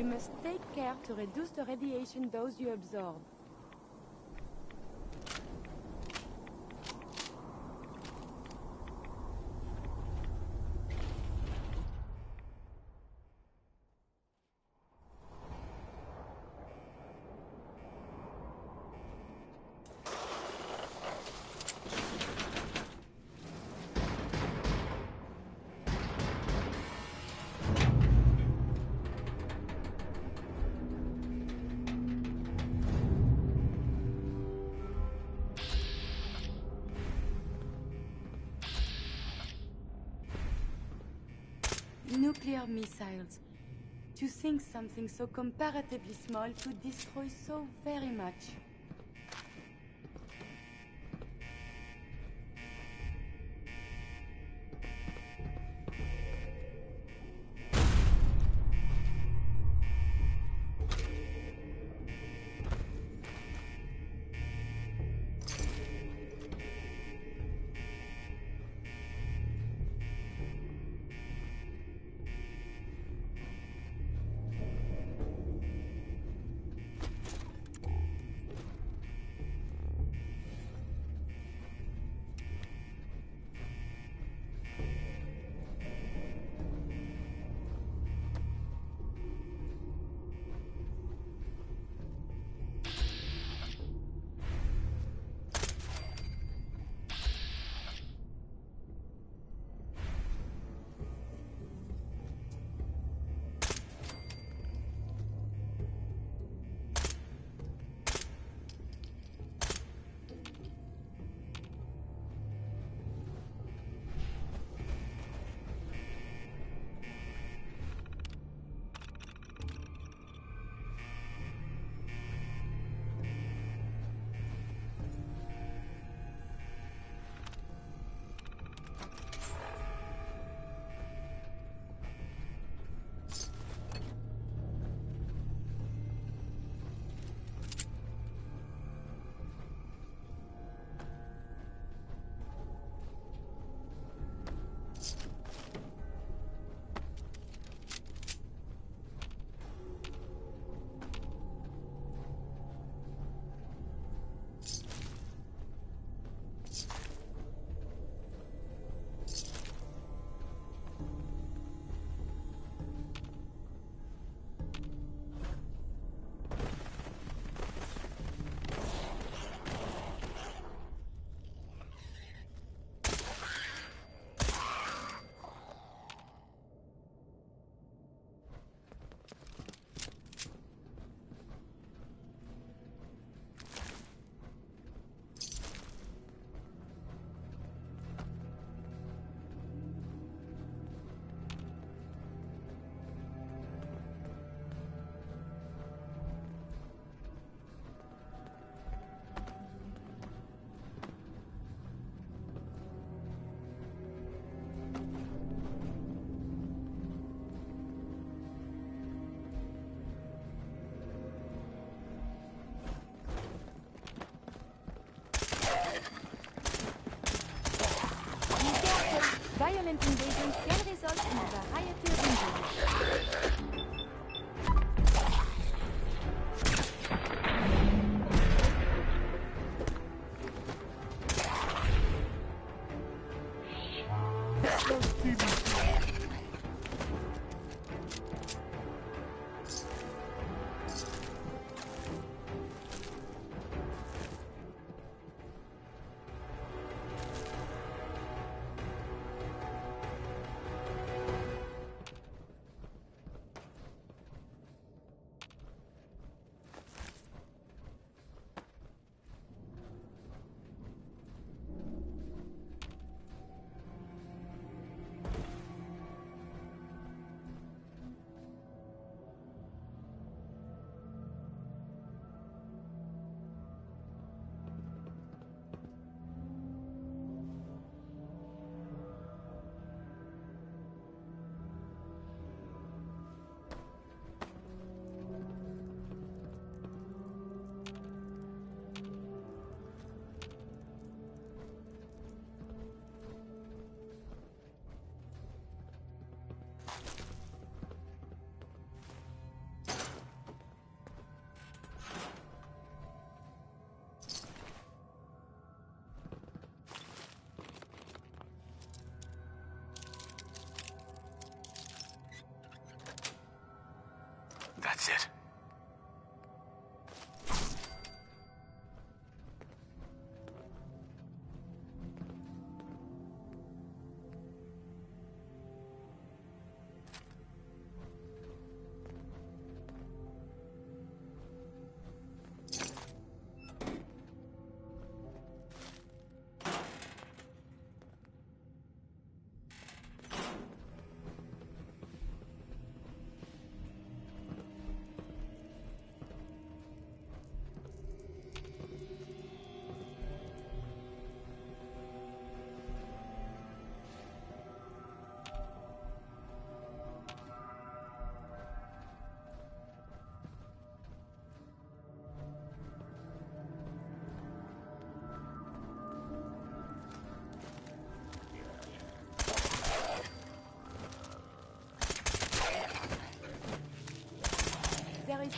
You must take care to reduce the radiation dose you absorb. Nuclear missiles. To think something so comparatively small could destroy so very much. Violent invasions can result in a variety of injuries. Sit. There is...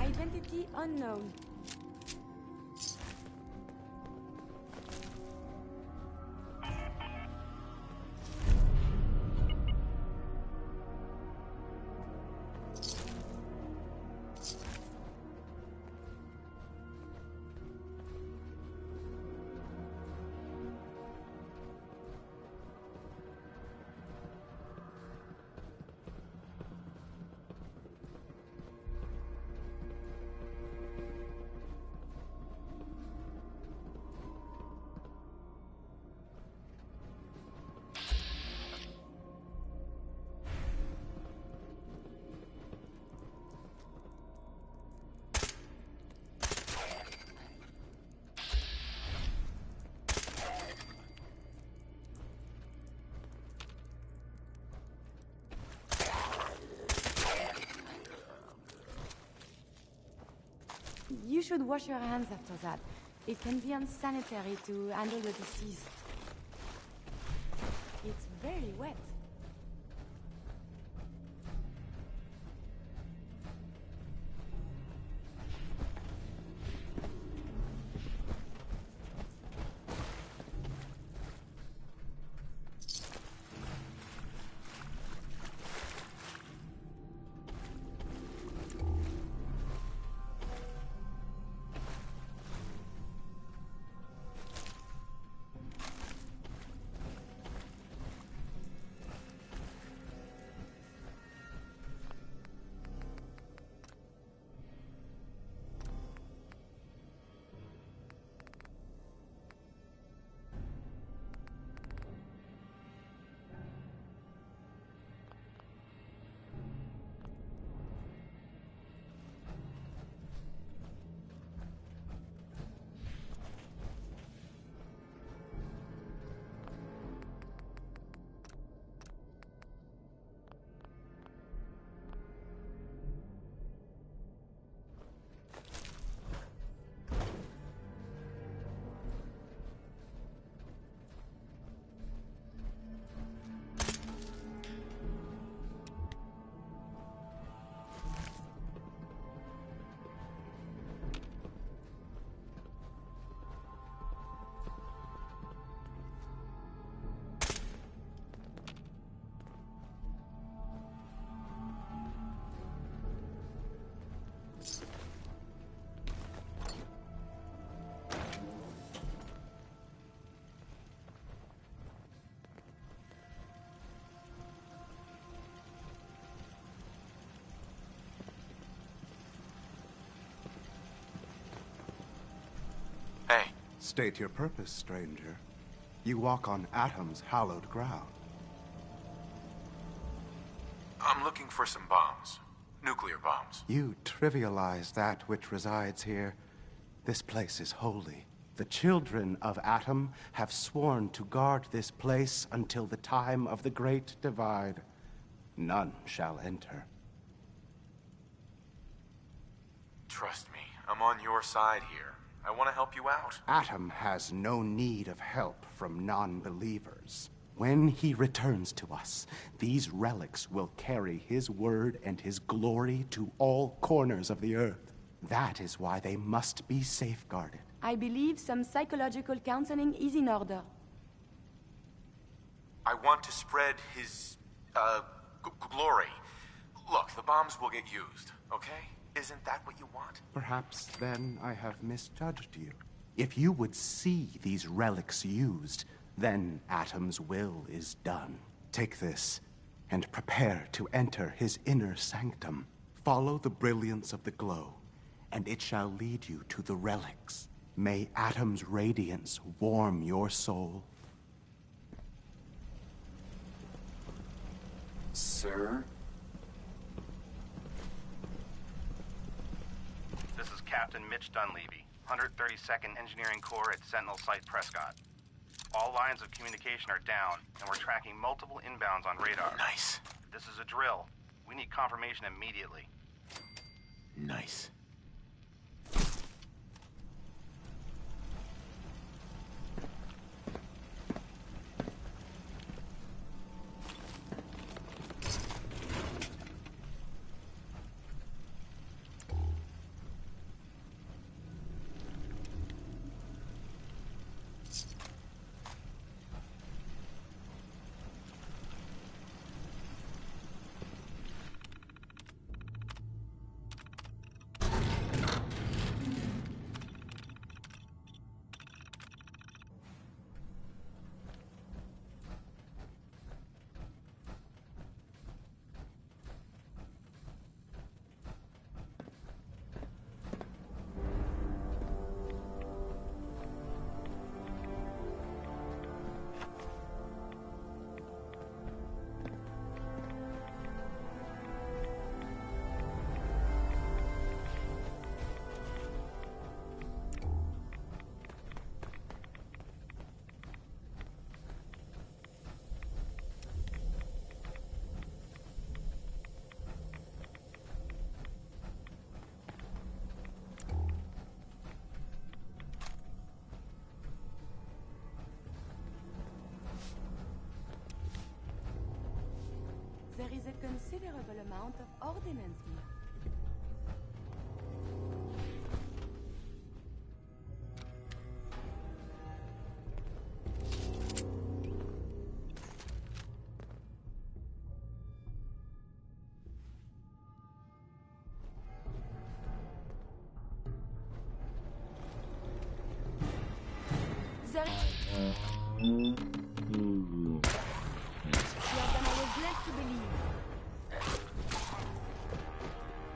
Identity unknown. You should wash your hands after that. It can be unsanitary to handle the deceased. It's very wet. Hey. State your purpose, stranger. You walk on Atom's hallowed ground. I'm looking for some bombs. Nuclear bombs. You trivialize that which resides here. This place is holy. The children of Atom have sworn to guard this place until the time of the Great Divide. None shall enter. Trust me, I'm on your side here. I want to help you out. Atom has no need of help from non-believers. When he returns to us, these relics will carry his word and his glory to all corners of the earth. That is why they must be safeguarded. I believe some psychological counseling is in order. I want to spread his, Glory. Look, the bombs will get used, okay? Isn't that what you want? Perhaps then I have misjudged you. If you would see these relics used, then Atom's will is done. Take this, and prepare to enter his inner sanctum. Follow the brilliance of the glow, and it shall lead you to the relics. May Atom's radiance warm your soul. Sir? This is Captain Mitch Dunleavy, 132nd Engineering Corps at Sentinel Site Prescott. All lines of communication are down, and we're tracking multiple inbounds on radar. Nice. This is a drill. We need confirmation immediately. Nice. There is a considerable amount of ordnance here. There... More than I was led to believe.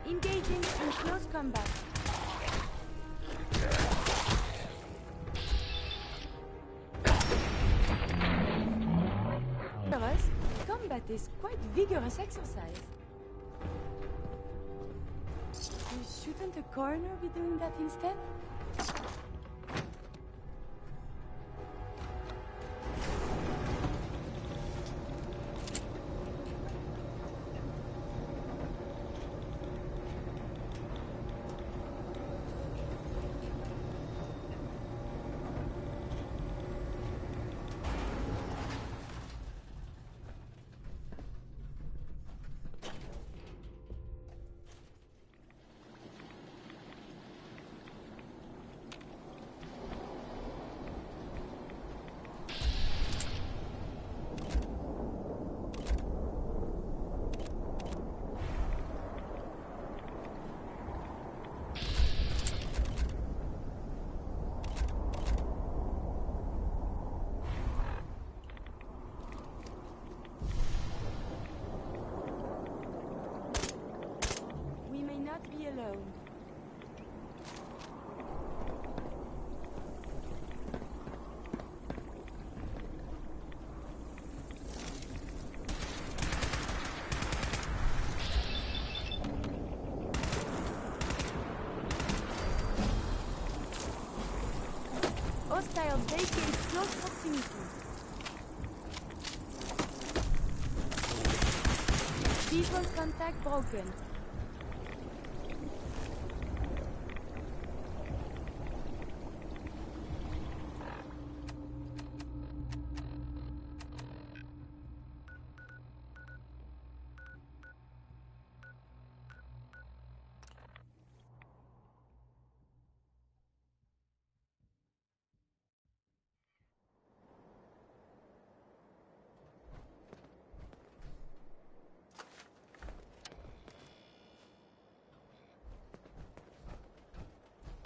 Engaging in close combat. Combat is quite vigorous exercise. Shouldn't a coroner be doing that instead? Be alone. Hostile vacate close proximity. Visual contact broken.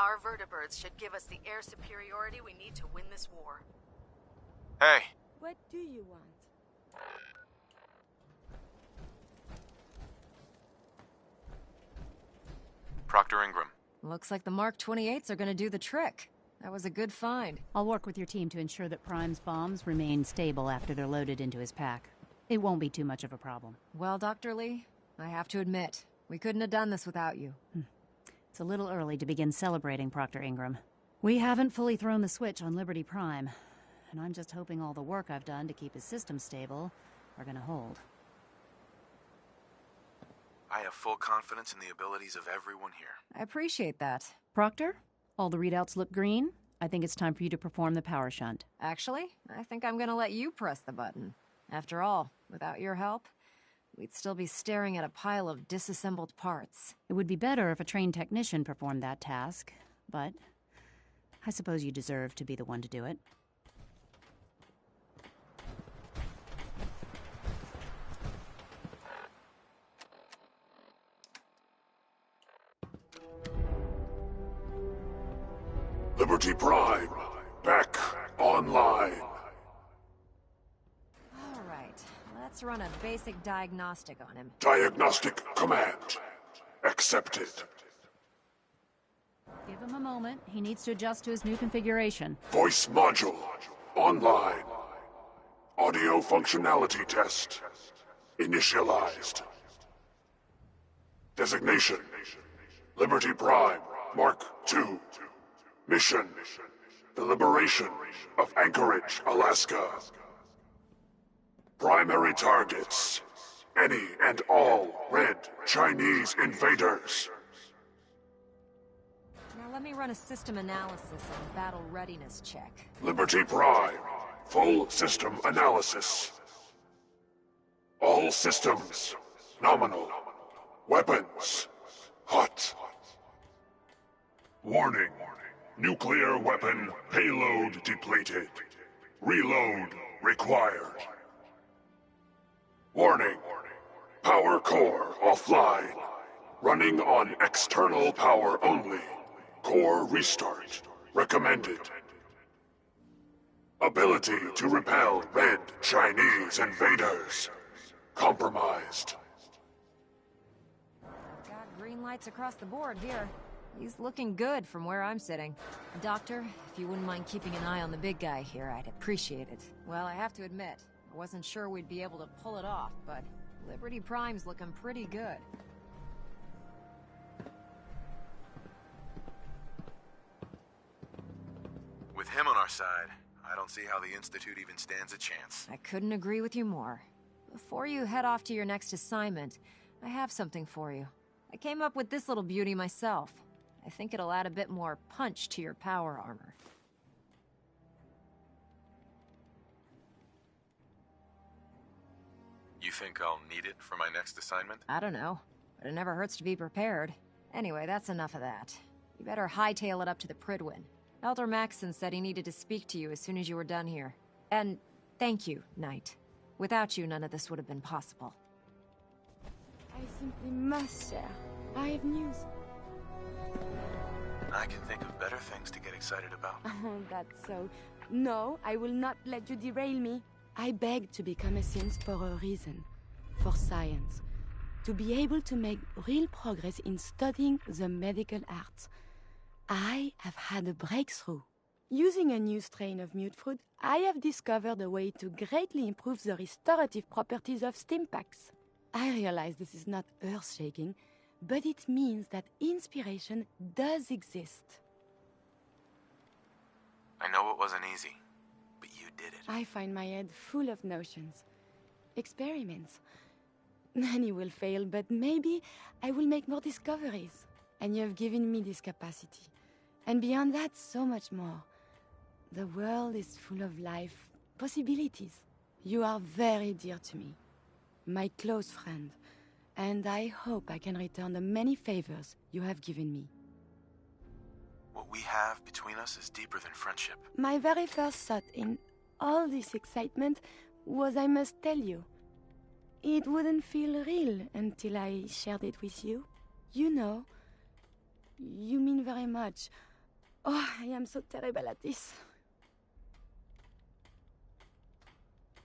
Our vertibirds should give us the air superiority we need to win this war. Hey, What do you want? Proctor Ingram. Looks like the Mark 28s are gonna do the trick. That was a good find. I'll work with your team to ensure that Prime's bombs remain stable after they're loaded into his pack. It won't be too much of a problem. Well, Dr. Lee, I have to admit, we couldn't have done this without you. It's a little early to begin celebrating, Proctor Ingram. We haven't fully thrown the switch on Liberty Prime, and I'm just hoping all the work I've done to keep his system stable are gonna hold. I have full confidence in the abilities of everyone here. I appreciate that. Proctor, all the readouts look green. I think it's time for you to perform the power shunt. Actually, I think I'm gonna let you press the button. After all, without your help, we'd still be staring at a pile of disassembled parts. It would be better if a trained technician performed that task, but I suppose you deserve to be the one to do it. Liberty Prime, back online. All right, let's run a basic diagnostic on him. Diagnostic command accepted. Give him a moment. He needs to adjust to his new configuration. Voice module online. Audio functionality test initialized. Designation: Liberty Prime Mark II. Mission: the liberation of Anchorage, Alaska. Primary targets: any and all red Chinese invaders. Now let me run a system analysis and battle readiness check. Liberty Prime, full system analysis. All systems nominal. Weapons hot. Warning. Nuclear weapon payload depleted. Reload required. Warning. Power core offline. Running on external power only. Core restart recommended. Ability to repel red Chinese invaders compromised. Got green lights across the board here. He's looking good from where I'm sitting. Doctor, if you wouldn't mind keeping an eye on the big guy here, I'd appreciate it. Well, I have to admit, I wasn't sure we'd be able to pull it off, but Liberty Prime's looking pretty good. With him on our side, I don't see how the Institute even stands a chance. I couldn't agree with you more. Before you head off to your next assignment, I have something for you. I came up with this little beauty myself. I think it'll add a bit more punch to your power armor. You think I'll need it for my next assignment? I don't know, but it never hurts to be prepared. Anyway, that's enough of that. You better hightail it up to the Pridwin. Elder Maxson said he needed to speak to you as soon as you were done here. And thank you, Knight. Without you, none of this would have been possible. I simply must share. I have news. I can think of better things to get excited about. Oh, that's so. No, I will not let you derail me. I begged to become a synth for a reason. For science. To be able to make real progress in studying the medical arts. I have had a breakthrough. Using a new strain of mutfruit, I have discovered a way to greatly improve the restorative properties of stimpaks. I realize this is not earth-shaking, but it means that inspiration does exist. I know it wasn't easy, but you did it. I find my head full of notions. Experiments. Many will fail, but maybe I will make more discoveries. And you have given me this capacity. And beyond that, so much more. The world is full of life, possibilities. You are very dear to me. My close friend. And I hope I can return the many favors you have given me. What we have between us is deeper than friendship. My very first thought in all this excitement was I must tell you. It wouldn't feel real until I shared it with you. You know, you mean very much. Oh, I am so terrible at this.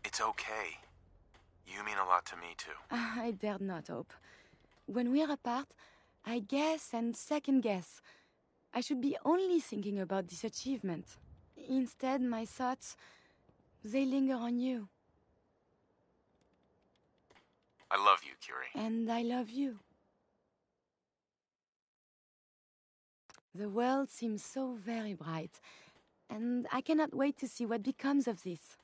It's okay. You mean a lot to me, too. I dared not hope. When we're apart, I guess and second guess. I should be only thinking about this achievement. Instead, my thoughts, they linger on you. I love you, Curie. And I love you. The world seems so very bright, and I cannot wait to see what becomes of this.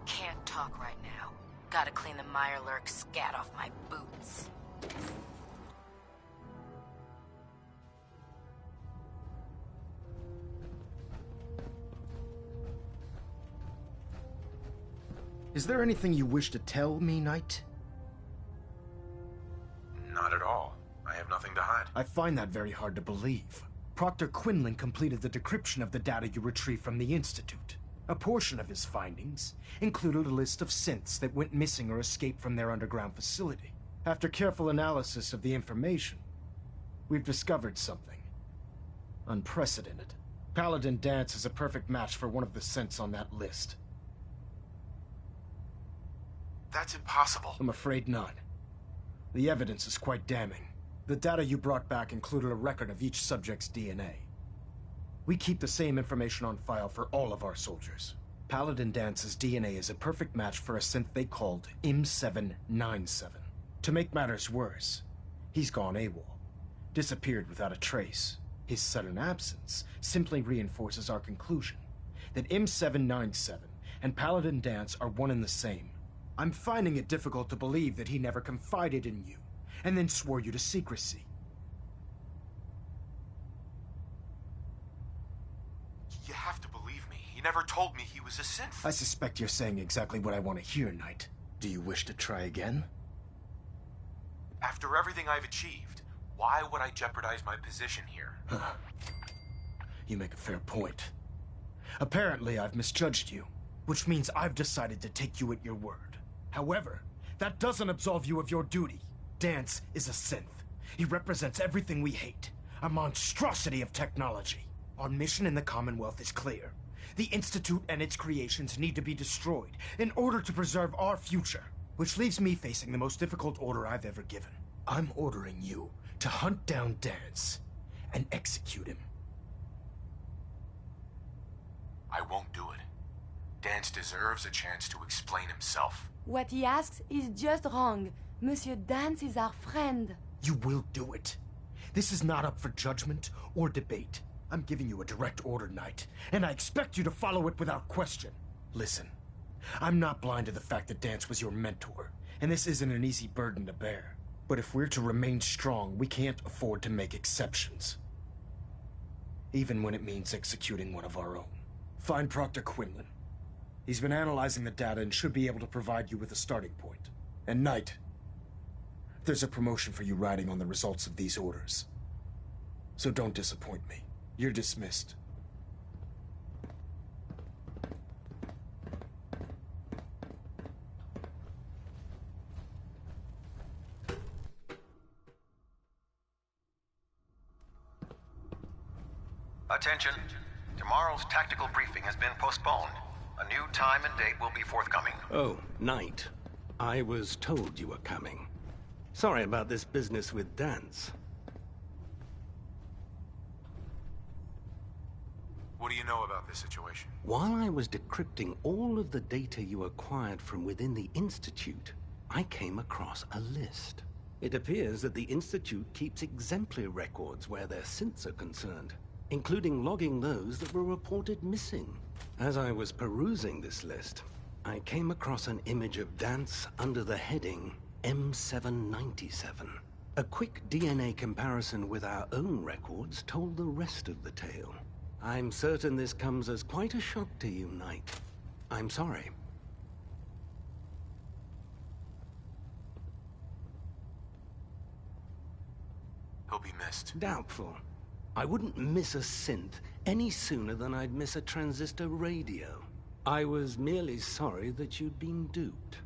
Can't talk right now. Gotta clean the Mirelurk scat off my boots. Is there anything you wish to tell me, Knight? Not at all. I have nothing to hide. I find that very hard to believe. Proctor Quinlan completed the decryption of the data you retrieved from the Institute. A portion of his findings included a list of synths that went missing or escaped from their underground facility. After careful analysis of the information, we've discovered something unprecedented. Paladin Dance is a perfect match for one of the synths on that list. That's impossible. I'm afraid not. The evidence is quite damning. The data you brought back included a record of each subject's DNA. We keep the same information on file for all of our soldiers. Paladin Dance's DNA is a perfect match for a synth they called M797. To make matters worse, he's gone AWOL. Disappeared without a trace. His sudden absence simply reinforces our conclusion that M797 and Paladin Dance are one and the same. I'm finding it difficult to believe that he never confided in you, and then swore you to secrecy. You have to believe me. He never told me he was a synth. I suspect you're saying exactly what I want to hear, Knight. Do you wish to try again? After everything I've achieved, why would I jeopardize my position here? Huh. You make a fair point. Apparently, I've misjudged you, which means I've decided to take you at your word. However, that doesn't absolve you of your duty. Dance is a synth. He represents everything we hate. A monstrosity of technology. Our mission in the Commonwealth is clear. The Institute and its creations need to be destroyed in order to preserve our future. Which leaves me facing the most difficult order I've ever given. I'm ordering you to hunt down Dance and execute him. I won't do it. Dance deserves a chance to explain himself. What he asks is just wrong. Monsieur Dance is our friend. You will do it. This is not up for judgment or debate. I'm giving you a direct order, Knight, and I expect you to follow it without question. Listen, I'm not blind to the fact that Dance was your mentor, and this isn't an easy burden to bear. But if we're to remain strong, we can't afford to make exceptions. Even when it means executing one of our own. Find Proctor Quinlan. He's been analyzing the data and should be able to provide you with a starting point. And Knight, there's a promotion for you riding on the results of these orders. So don't disappoint me. You're dismissed. Attention. Tomorrow's tactical briefing has been postponed. A new time and date will be forthcoming. Oh, Knight. I was told you were coming. Sorry about this business with Dance. What do you know about this situation? While I was decrypting all of the data you acquired from within the Institute, I came across a list. It appears that the Institute keeps exemplary records where their synths are concerned, including logging those that were reported missing. As I was perusing this list, I came across an image of Dance under the heading M797. A quick DNA comparison with our own records told the rest of the tale. I'm certain this comes as quite a shock to you, Knight. I'm sorry. He'll be missed. Doubtful. I wouldn't miss a synth any sooner than I'd miss a transistor radio. I was merely sorry that you'd been duped.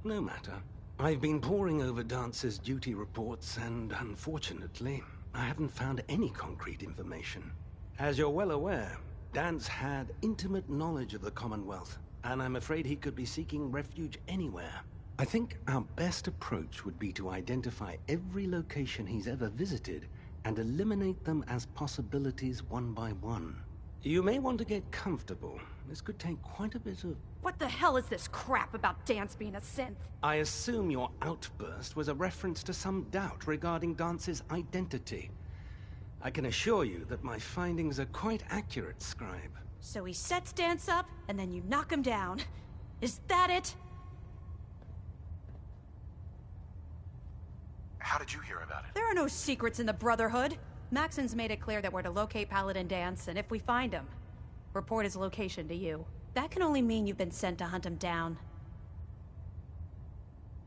No matter. I've been poring over Dance's duty reports, and unfortunately, I haven't found any concrete information. As you're well aware, Dance had intimate knowledge of the Commonwealth, and I'm afraid he could be seeking refuge anywhere. I think our best approach would be to identify every location he's ever visited and eliminate them as possibilities one by one. You may want to get comfortable. This could take quite a bit of... What the hell is this crap about Dance being a synth? I assume your outburst was a reference to some doubt regarding Dance's identity. I can assure you that my findings are quite accurate, Scribe. So he sets Dance up, and then you knock him down. Is that it? How did you hear about it? There are no secrets in the Brotherhood. Maxon's made it clear that we're to locate Paladin Dance, and if we find him, report his location to you. That can only mean you've been sent to hunt him down.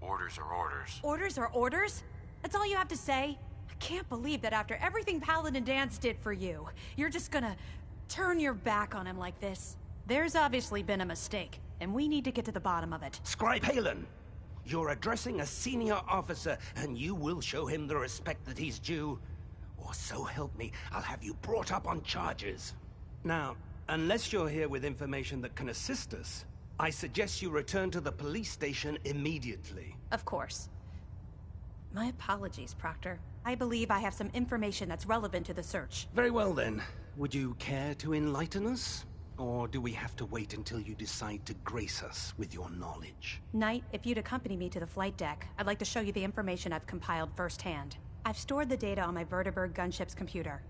Orders are orders. Orders are orders? That's all you have to say? I can't believe that after everything Paladin Dance did for you, you're just gonna turn your back on him like this. There's obviously been a mistake, and we need to get to the bottom of it. Scribe Halen! You're addressing a senior officer, and you will show him the respect that he's due. Or so help me, I'll have you brought up on charges. Now, unless you're here with information that can assist us, I suggest you return to the police station immediately. Of course. My apologies, Proctor. I believe I have some information that's relevant to the search. Very well then. Would you care to enlighten us? Or do we have to wait until you decide to grace us with your knowledge? Knight, if you'd accompany me to the flight deck, I'd like to show you the information I've compiled firsthand. I've stored the data on my Vertibird gunship's computer.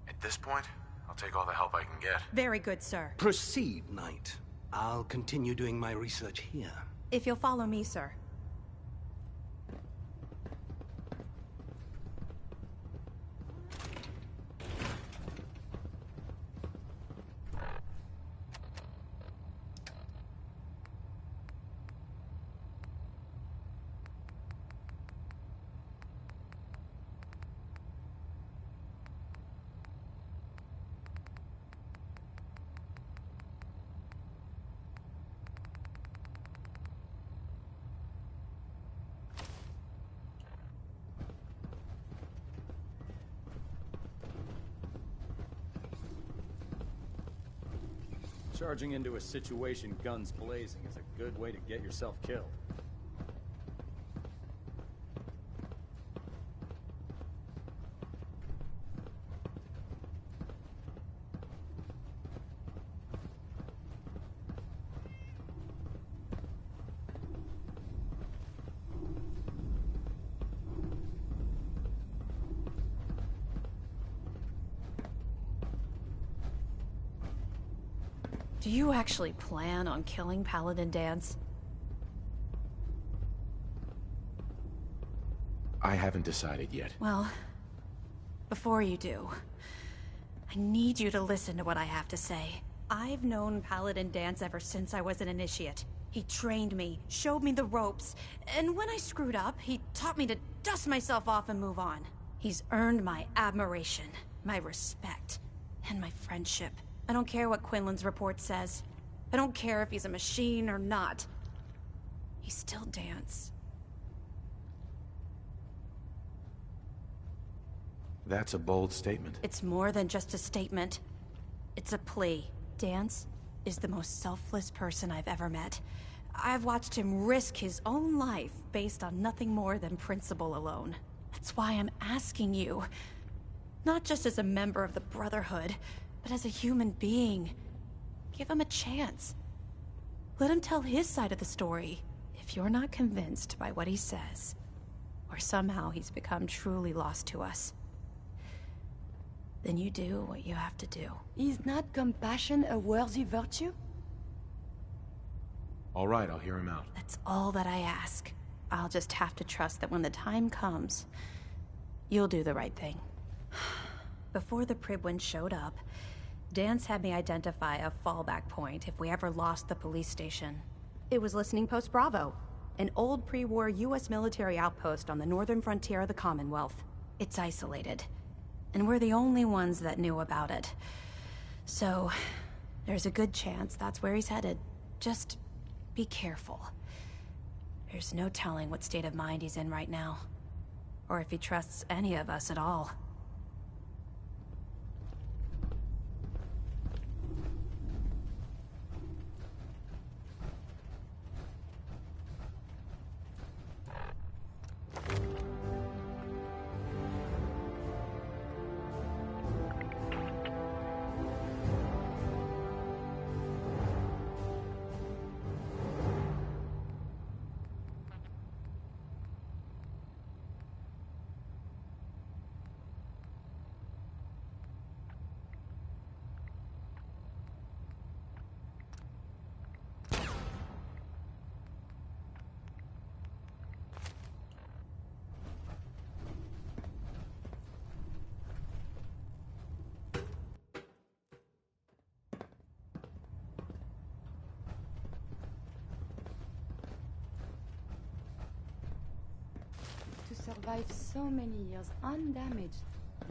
At this point, I'll take all the help I can get. Very good, sir. Proceed, Knight. I'll continue doing my research here. If you'll follow me, sir. Charging into a situation guns blazing is a good way to get yourself killed. Do you actually plan on killing Paladin Dance? I haven't decided yet. Well, before you do, I need you to listen to what I have to say. I've known Paladin Dance ever since I was an initiate. He trained me, showed me the ropes, and when I screwed up, he taught me to dust myself off and move on. He's earned my admiration, my respect, and my friendship. I don't care what Quinlan's report says. I don't care if he's a machine or not. He's still Dance. That's a bold statement. It's more than just a statement. It's a plea. Dance is the most selfless person I've ever met. I've watched him risk his own life based on nothing more than principle alone. That's why I'm asking you. Not just as a member of the Brotherhood, but as a human being. Give him a chance. Let him tell his side of the story. If you're not convinced by what he says, or somehow he's become truly lost to us, then you do what you have to do. Is not compassion a worthy virtue? All right, I'll hear him out. That's all that I ask. I'll just have to trust that when the time comes, you'll do the right thing. Before the Pribwins showed up, Dance had me identify a fallback point if we ever lost the police station. It was Listening Post Bravo, an old pre-war US military outpost on the northern frontier of the Commonwealth. It's isolated, and we're the only ones that knew about it. So, there's a good chance that's where he's headed. Just be careful. There's no telling what state of mind he's in right now, or if he trusts any of us at all. Survived so many years undamaged.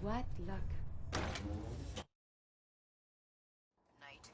What luck. Night.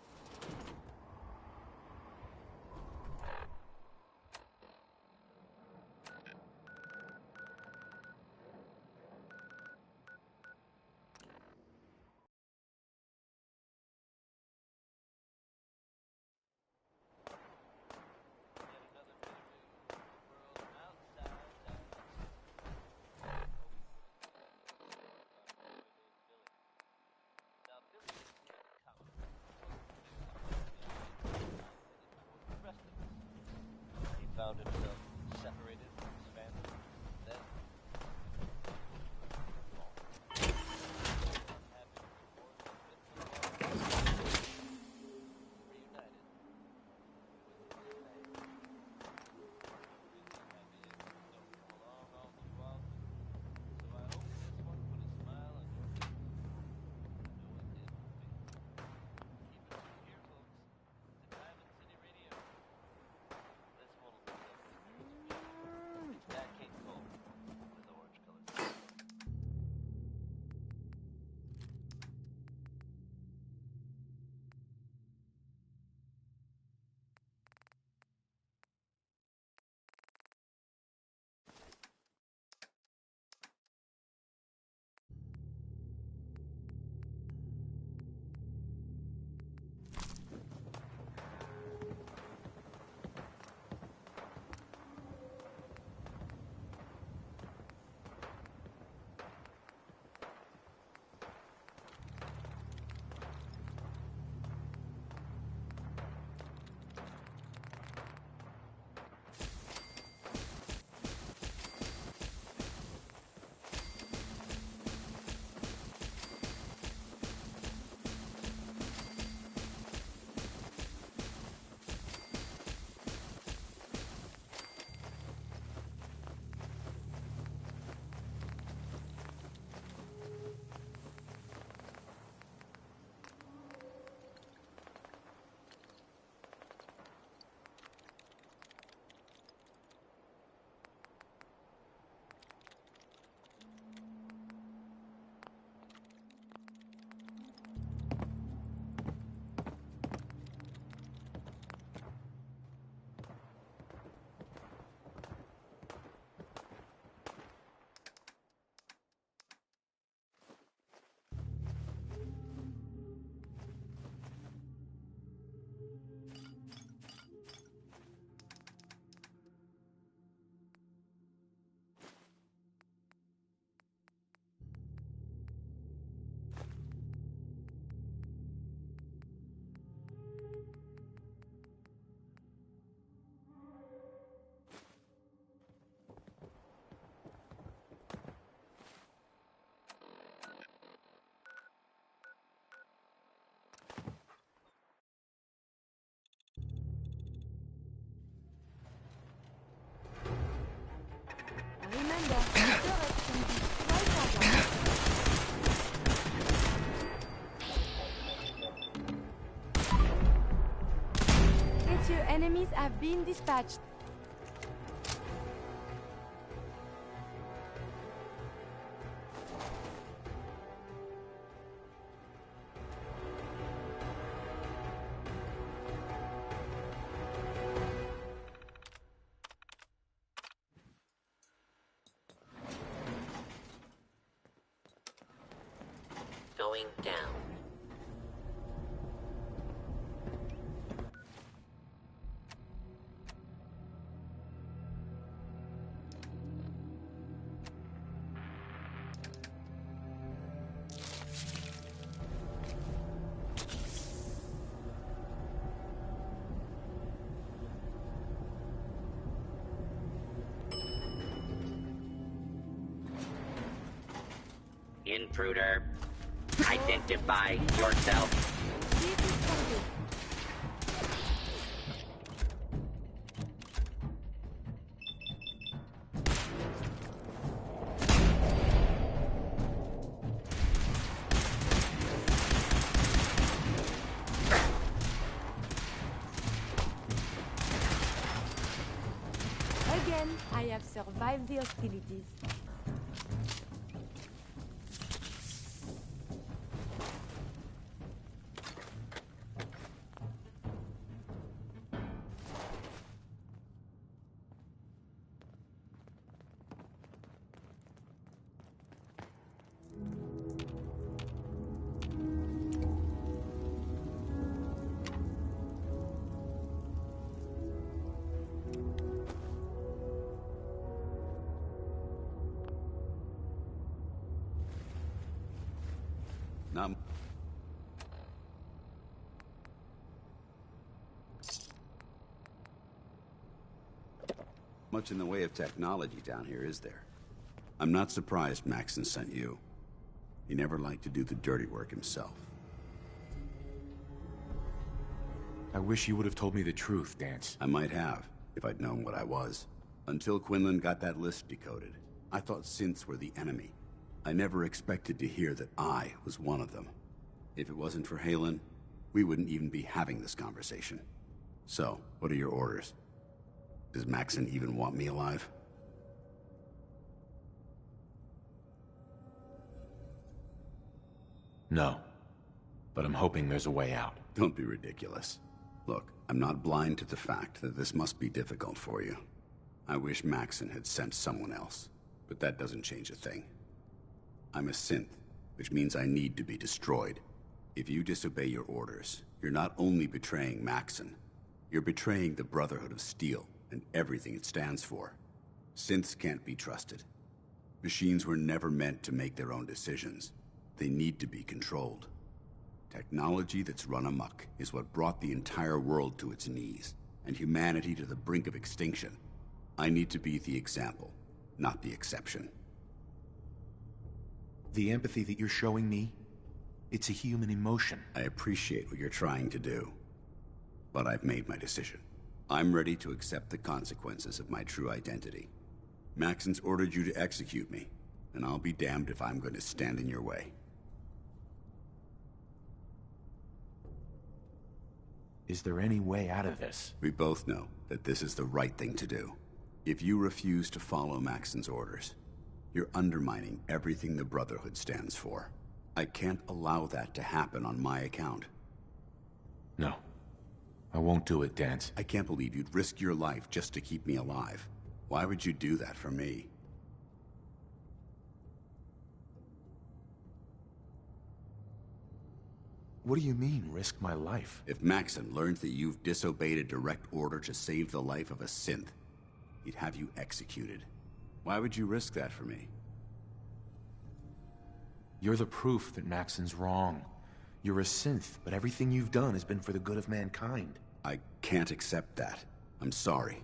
Enemies have been dispatched. Going down. Intruder, identify yourself. Again, I have survived the hostilities. Not much in the way of technology down here, is there? I'm not surprised Maxon sent you. He never liked to do the dirty work himself. I wish you would have told me the truth, Dance. I might have, if I'd known what I was. Until Quinlan got that list decoded, I thought synths were the enemy. I never expected to hear that I was one of them. If it wasn't for Halen, we wouldn't even be having this conversation. So, what are your orders? Does Maxon even want me alive? No. But I'm hoping there's a way out. Don't be ridiculous. Look, I'm not blind to the fact that this must be difficult for you. I wish Maxon had sent someone else, but that doesn't change a thing. I'm a synth, which means I need to be destroyed. If you disobey your orders, you're not only betraying Maxon, you're betraying the Brotherhood of Steel and everything it stands for. Synths can't be trusted. Machines were never meant to make their own decisions. They need to be controlled. Technology that's run amok is what brought the entire world to its knees, and humanity to the brink of extinction. I need to be the example, not the exception. The empathy that you're showing me, it's a human emotion. I appreciate what you're trying to do, but I've made my decision. I'm ready to accept the consequences of my true identity. Maxon's ordered you to execute me, and I'll be damned if I'm going to stand in your way. Is there any way out of this? We both know that this is the right thing to do. If you refuse to follow Maxon's orders, you're undermining everything the Brotherhood stands for. I can't allow that to happen on my account. No. I won't do it, Dance. I can't believe you'd risk your life just to keep me alive. Why would you do that for me? What do you mean, risk my life? If Maxon learns that you've disobeyed a direct order to save the life of a synth, he'd have you executed. Why would you risk that for me? You're the proof that Maxon's wrong. You're a synth, but everything you've done has been for the good of mankind. I can't accept that. I'm sorry.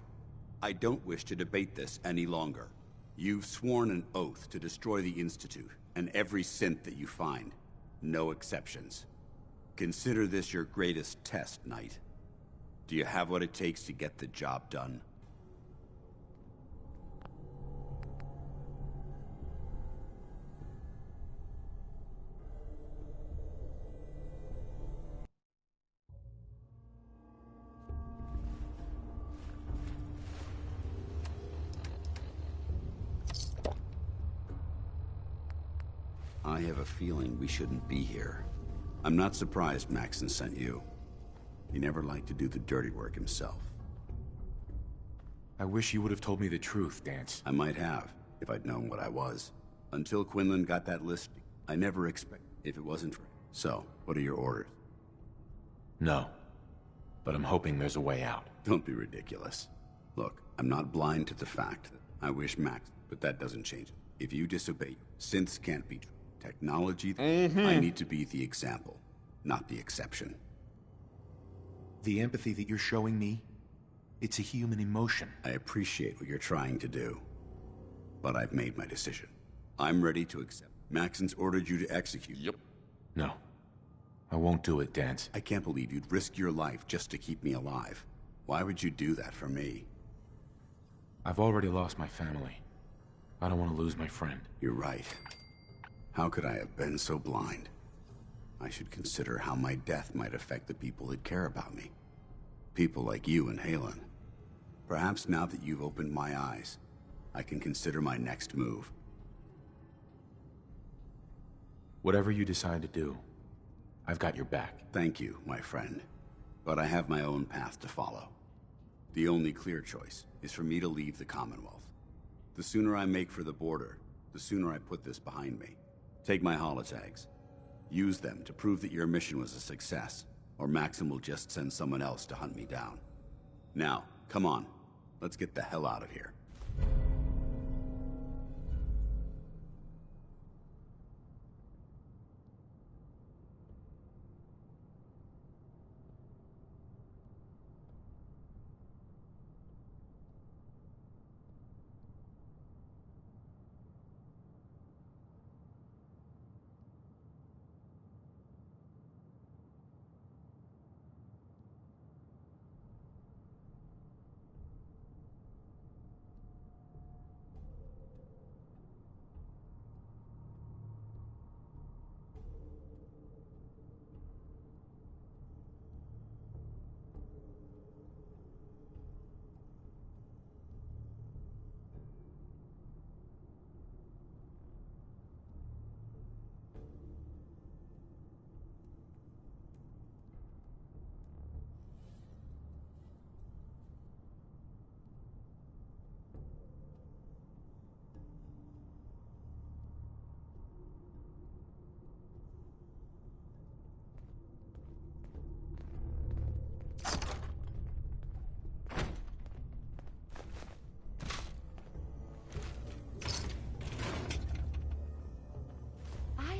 I don't wish to debate this any longer. You've sworn an oath to destroy the Institute, and every synth that you find. No exceptions. Consider this your greatest test, Knight. Do you have what it takes to get the job done? I have a feeling we shouldn't be here. I'm not surprised Maxon sent you. He never liked to do the dirty work himself. I wish you would have told me the truth, Dance. I might have, if I'd known what I was. Until Quinlan got that list, I never expected if it wasn't for... So, what are your orders? No. But I'm hoping there's a way out. Don't be ridiculous. Look, I'm not blind to the fact that I wish Max, but that doesn't change it. If you disobey, synths can't be technology. I need to be the example, not the exception. The empathy that you're showing me, it's a human emotion. I appreciate what you're trying to do, but I've made my decision. I'm ready to accept. Maxon's ordered you to execute. Yep. No. I won't do it, Dance. I can't believe you'd risk your life just to keep me alive. Why would you do that for me? I've already lost my family. I don't want to lose my friend. You're right. How could I have been so blind? I should consider how my death might affect the people that care about me. People like you and Halen. Perhaps now that you've opened my eyes, I can consider my next move. Whatever you decide to do, I've got your back. Thank you, my friend. But I have my own path to follow. The only clear choice is for me to leave the Commonwealth. The sooner I make for the border, the sooner I put this behind me. Take my holotags. Use them to prove that your mission was a success, or Maxim will just send someone else to hunt me down. Now, come on. Let's get the hell out of here.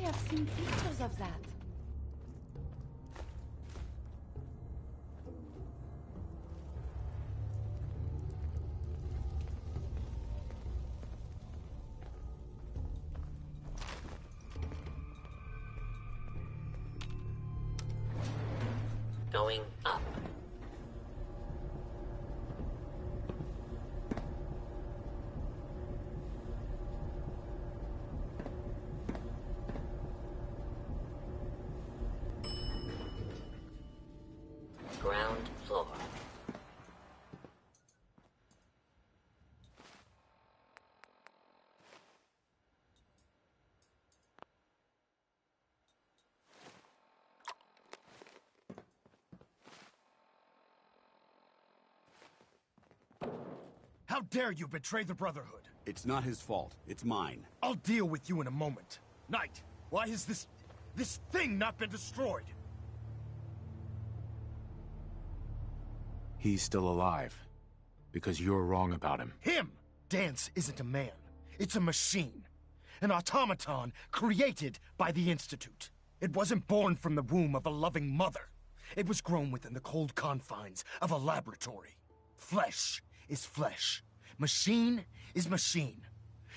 I've seen pictures of that. Going up. Ground floor. How dare you betray the Brotherhood? It's not his fault. It's mine. I'll deal with you in a moment. Knight, why has this thing not been destroyed? He's still alive. Because you're wrong about him. Him! Dance isn't a man. It's a machine. An automaton created by the Institute. It wasn't born from the womb of a loving mother. It was grown within the cold confines of a laboratory. Flesh is flesh. Machine is machine.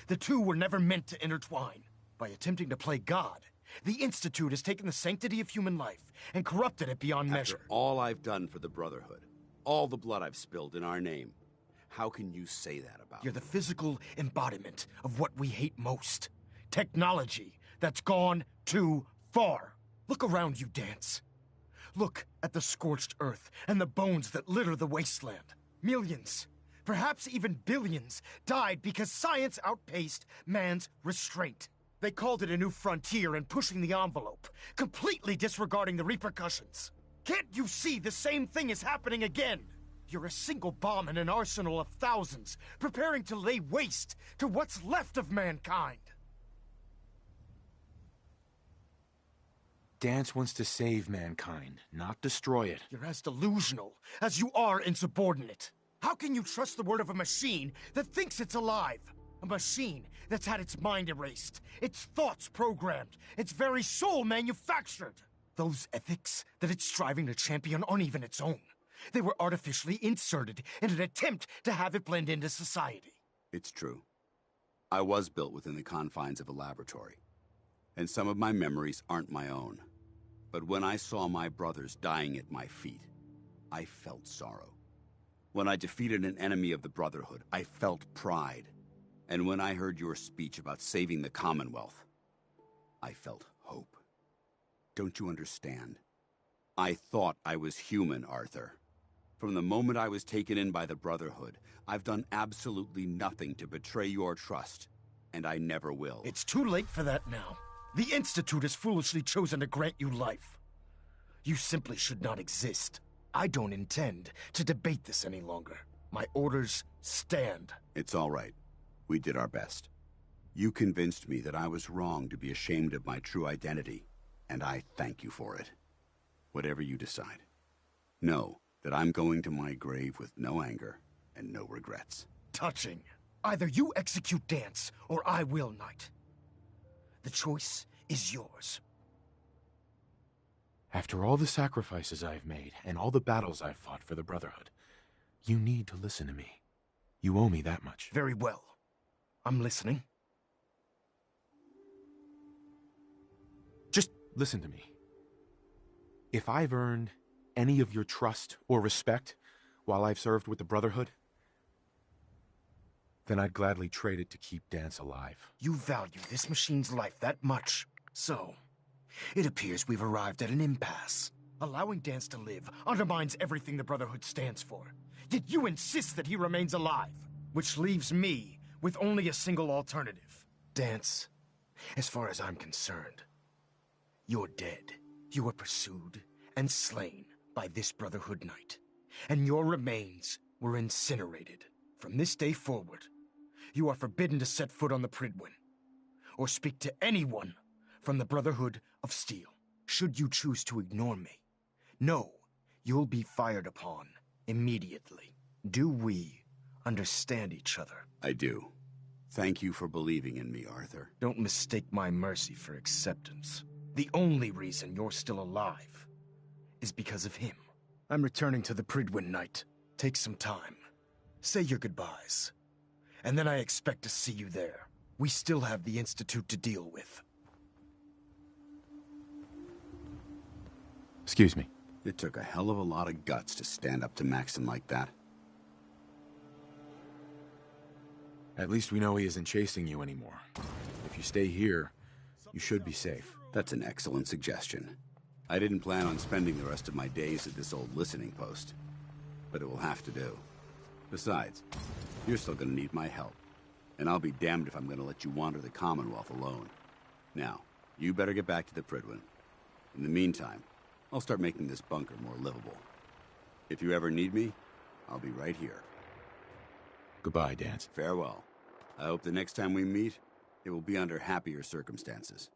The two were never meant to intertwine. By attempting to play God, the Institute has taken the sanctity of human life and corrupted it beyond measure. After all I've done for the Brotherhood, all the blood I've spilled in our name, how can you say that about You're the physical embodiment of what we hate most. Technology that's gone too far. Look around you, Dance. Look at the scorched earth and the bones that litter the wasteland. Millions, perhaps even billions, died because science outpaced man's restraint. They called it a new frontier and pushing the envelope, completely disregarding the repercussions. Can't you see the same thing is happening again? You're a single bomb in an arsenal of thousands, preparing to lay waste to what's left of mankind. Dance wants to save mankind, not destroy it. You're as delusional as you are insubordinate. How can you trust the word of a machine that thinks it's alive? A machine that's had its mind erased, its thoughts programmed, its very soul manufactured. Those ethics that it's striving to champion aren't even its own. They were artificially inserted in an attempt to have it blend into society. It's true. I was built within the confines of a laboratory, and some of my memories aren't my own. But when I saw my brothers dying at my feet, I felt sorrow. When I defeated an enemy of the Brotherhood, I felt pride. And when I heard your speech about saving the Commonwealth, I felt hope. Don't you understand? I thought I was human, Arthur. From the moment I was taken in by the Brotherhood, I've done absolutely nothing to betray your trust, and I never will. It's too late for that now. The Institute has foolishly chosen to grant you life. You simply should not exist. I don't intend to debate this any longer. My orders stand. It's all right. We did our best. You convinced me that I was wrong to be ashamed of my true identity, and I thank you for it. Whatever you decide, know that I'm going to my grave with no anger and no regrets. Touching. Either you execute Dance, or I will, Knight. The choice is yours. After all the sacrifices I've made, and all the battles I've fought for the Brotherhood, you need to listen to me. You owe me that much. Very well. I'm listening. Just listen to me. If I've earned any of your trust or respect while I've served with the Brotherhood, then I'd gladly trade it to keep Dance alive. You value this machine's life that much. So, it appears we've arrived at an impasse. Allowing Dance to live undermines everything the Brotherhood stands for. Yet you insist that he remains alive, which leaves me with only a single alternative. Dance, as far as I'm concerned, you're dead. You were pursued and slain by this Brotherhood Knight, and your remains were incinerated. From this day forward, you are forbidden to set foot on the Pridwin, or speak to anyone from the Brotherhood of Steel. Should you choose to ignore me, know you'll be fired upon immediately. Do we understand each other? I do. Thank you for believing in me, Arthur. Don't mistake my mercy for acceptance. The only reason you're still alive is because of him. I'm returning to the Pridwin, Knight. Take some time. Say your goodbyes. And then I expect to see you there. We still have the Institute to deal with. Excuse me. It took a hell of a lot of guts to stand up to Maxon like that. At least we know he isn't chasing you anymore. If you stay here, you should be safe. That's an excellent suggestion. I didn't plan on spending the rest of my days at this old listening post, but it will have to do. Besides, you're still gonna need my help, and I'll be damned if I'm gonna let you wander the Commonwealth alone. Now, you better get back to the Pridwin. In the meantime, I'll start making this bunker more livable. If you ever need me, I'll be right here. Goodbye, Dance. Farewell. I hope the next time we meet, it will be under happier circumstances.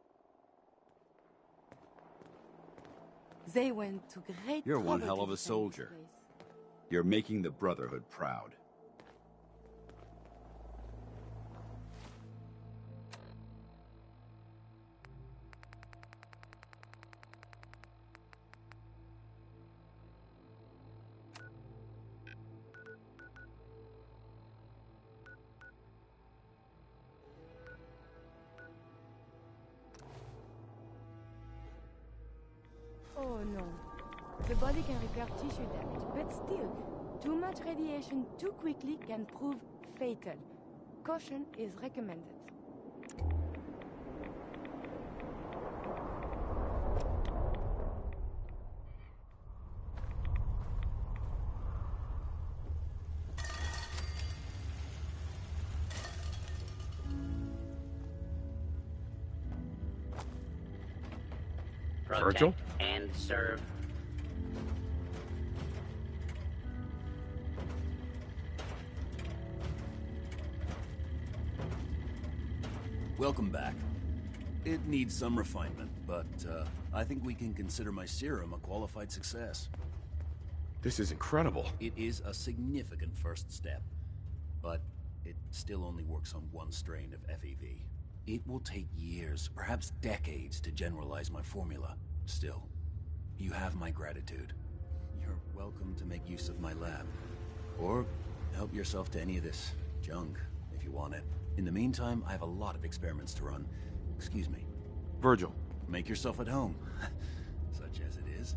They went to great You're one trouble hell of to a defend soldier. this place. You're making the Brotherhood proud. Oh no. The body can repair tissue damage, but still, too much radiation too quickly can prove fatal. Caution is recommended. Virgil? And serve. Welcome back. It needs some refinement, but I think we can consider my serum a qualified success. This is incredible. It is a significant first step, but it still only works on one strain of FEV. It will take years, perhaps decades, to generalize my formula. Still, you have my gratitude. You're welcome to make use of my lab. Or help yourself to any of this junk, if you want it. In the meantime, I have a lot of experiments to run. Excuse me. Virgil. Make yourself at home. Such as it is.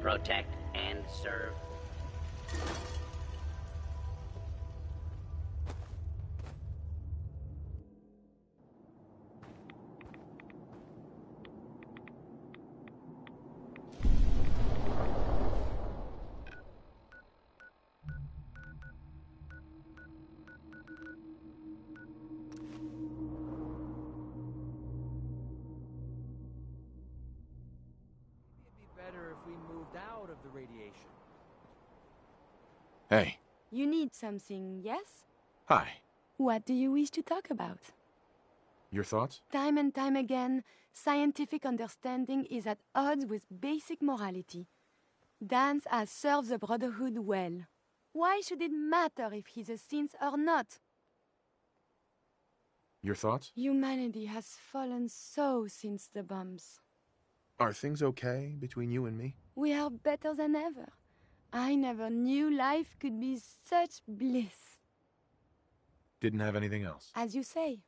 Protect and serve. Better if we moved out of the radiation. Hey. You need something, yes? Hi. What do you wish to talk about? Your thoughts? Time and time again, scientific understanding is at odds with basic morality. Dance has served the Brotherhood well. Why should it matter if he's a synth or not? Your thoughts? Humanity has fallen so since the bombs. Are things okay between you and me? We are better than ever. I never knew life could be such bliss. Didn't have anything else? As you say.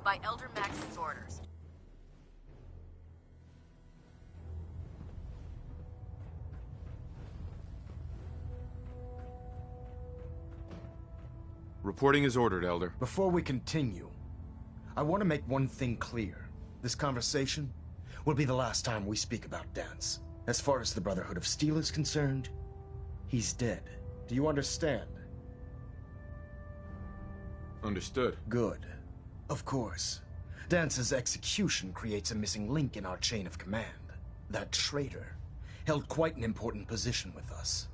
By Elder Maxon's orders. Reporting is ordered, Elder. Before we continue, I want to make one thing clear. This conversation will be the last time we speak about Dance. As far as the Brotherhood of Steel is concerned, he's dead. Do you understand? Understood. Good. Of course. Dance's execution creates a missing link in our chain of command. That traitor held quite an important position with us.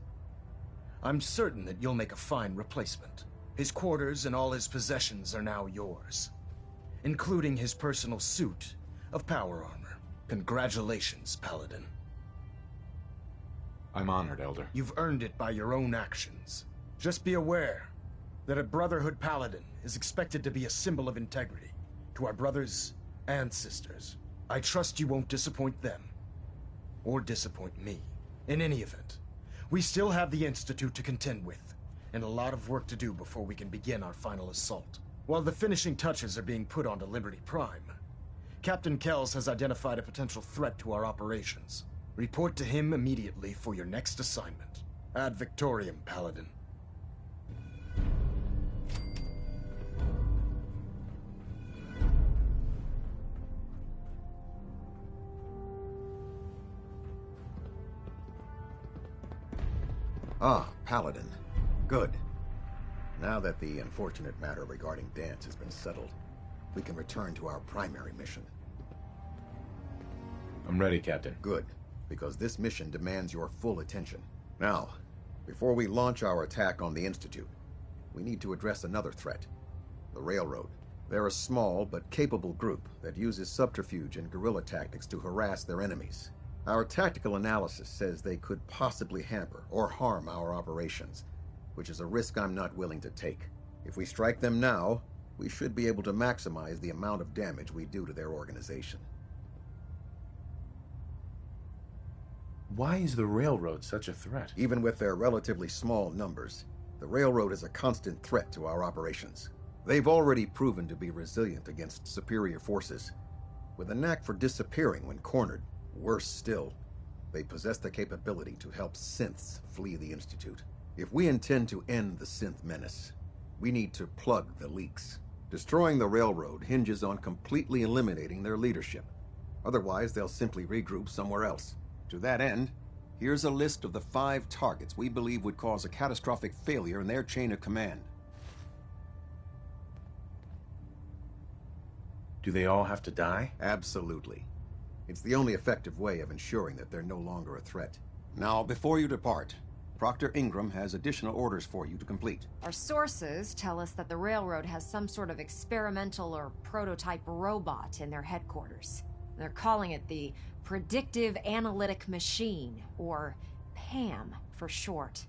I'm certain that you'll make a fine replacement. His quarters and all his possessions are now yours, including his personal suit of power armor. Congratulations, Paladin. I'm honored, Elder. You've earned it by your own actions. Just be aware that a Brotherhood Paladin is expected to be a symbol of integrity to our brothers and sisters. I trust you won't disappoint them, or disappoint me. In any event, we still have the Institute to contend with, and a lot of work to do before we can begin our final assault. While the finishing touches are being put onto Liberty Prime, Captain Kells has identified a potential threat to our operations. Report to him immediately for your next assignment. Ad Victoriam, Paladin. Ah, Paladin. Good. Now that the unfortunate matter regarding Dance has been settled, we can return to our primary mission. I'm ready, Captain. Good, because this mission demands your full attention. Now, before we launch our attack on the Institute, we need to address another threat. The Railroad. They're a small but capable group that uses subterfuge and guerrilla tactics to harass their enemies. Our tactical analysis says they could possibly hamper or harm our operations, which is a risk I'm not willing to take. If we strike them now, we should be able to maximize the amount of damage we do to their organization. Why is the Railroad such a threat? Even with their relatively small numbers, the Railroad is a constant threat to our operations. They've already proven to be resilient against superior forces, with a knack for disappearing when cornered. Worse still, they possess the capability to help synths flee the Institute. If we intend to end the synth menace, we need to plug the leaks. Destroying the Railroad hinges on completely eliminating their leadership. Otherwise, they'll simply regroup somewhere else. To that end, here's a list of the 5 targets we believe would cause a catastrophic failure in their chain of command. Do they all have to die? Absolutely. It's the only effective way of ensuring that they're no longer a threat. Now, before you depart, Proctor Ingram has additional orders for you to complete. Our sources tell us that the Railroad has some sort of experimental or prototype robot in their headquarters. They're calling it the Predictive Analytic Machine, or PAM for short.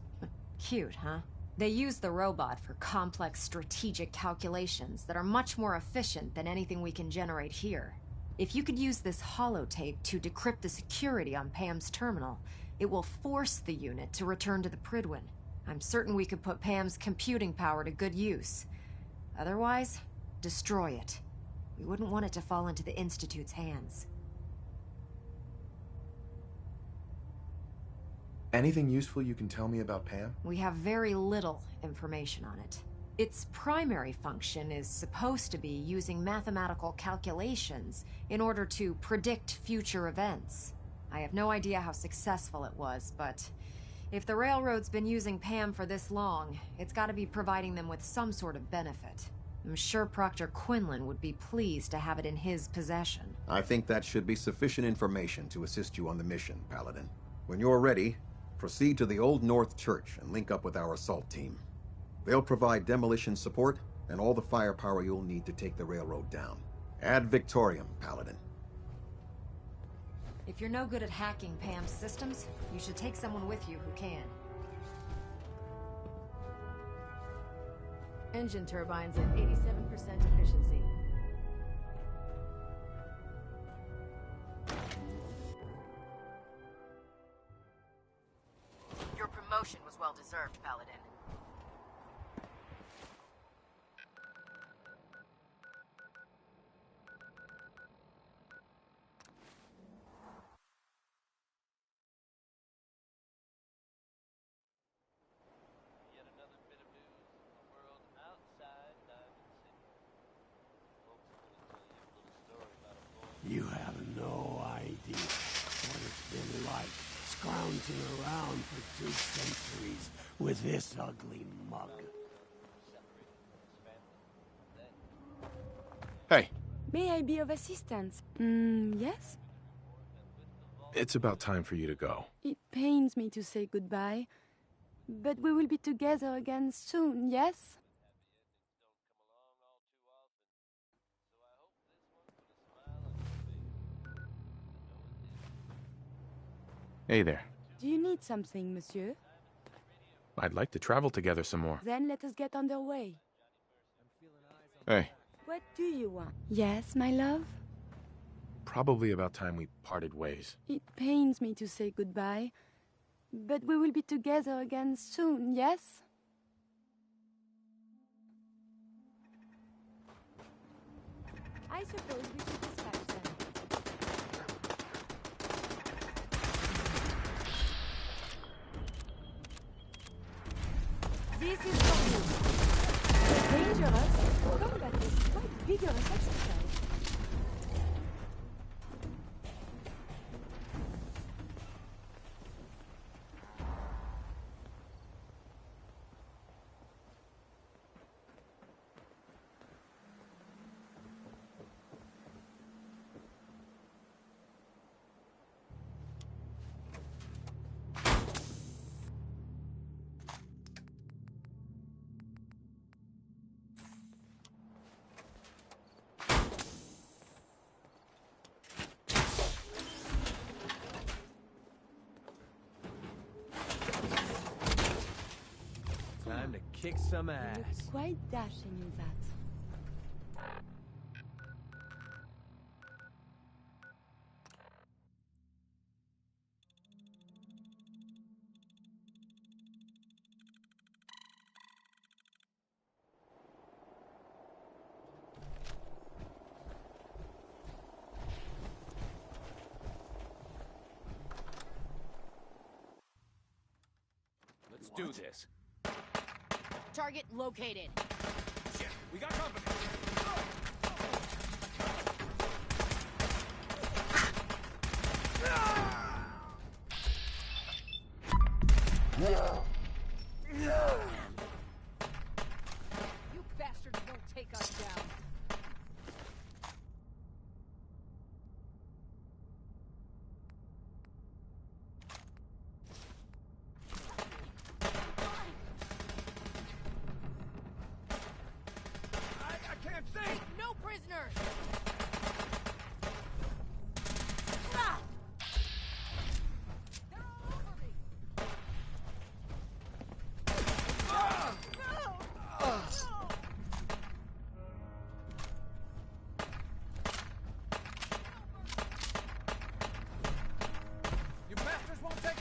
Cute, huh? They use the robot for complex strategic calculations that are much more efficient than anything we can generate here. If you could use this holotape to decrypt the security on Pam's terminal, it will force the unit to return to the Prydwen. I'm certain we could put Pam's computing power to good use. Otherwise, destroy it. We wouldn't want it to fall into the Institute's hands. Anything useful you can tell me about Pam? We have very little information on it. Its primary function is supposed to be using mathematical calculations in order to predict future events. I have no idea how successful it was, but if the Railroad's been using Pam for this long, it's got to be providing them with some sort of benefit. I'm sure Proctor Quinlan would be pleased to have it in his possession. I think that should be sufficient information to assist you on the mission, Paladin. When you're ready, proceed to the Old North Church and link up with our assault team. They'll provide demolition support and all the firepower you'll need to take the Railroad down. Ad Victoriam, Paladin. If you're no good at hacking Pam's systems, you should take someone with you who can. Engine turbines at 87% efficiency. Your promotion was well deserved, Paladin. You have no idea what it's been like scrounging around for 2 centuries with this ugly mug. Hey. May I be of assistance? Yes? It's about time for you to go. It pains me to say goodbye, But we will be together again soon, yes? Hey there. Do you need something, monsieur? I'd like to travel together some more. Then let us get underway. Hey, What do you want? Yes, my love? probably about time we parted ways. It pains me to say goodbye, but we will be together again soon, yes? I suppose we should dispatch them. This is for you. Dangerous. Combat is quite vigorous exercise. Time to kick some ass. You look quite dashing in that. Let's do this. Target located. Shit, we got company. You bastards won't take us down. I can't see! Take no prisoners! They're all over me. You bastards won't take...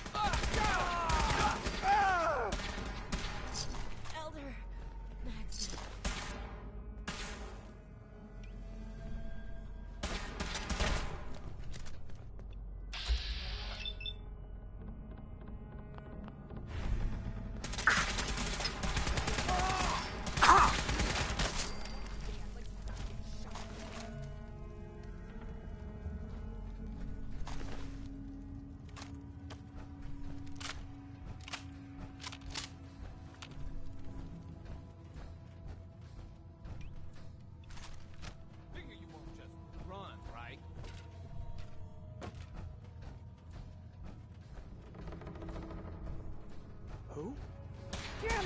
Elder Max. Figure you won't just run, right? Who? Damn it!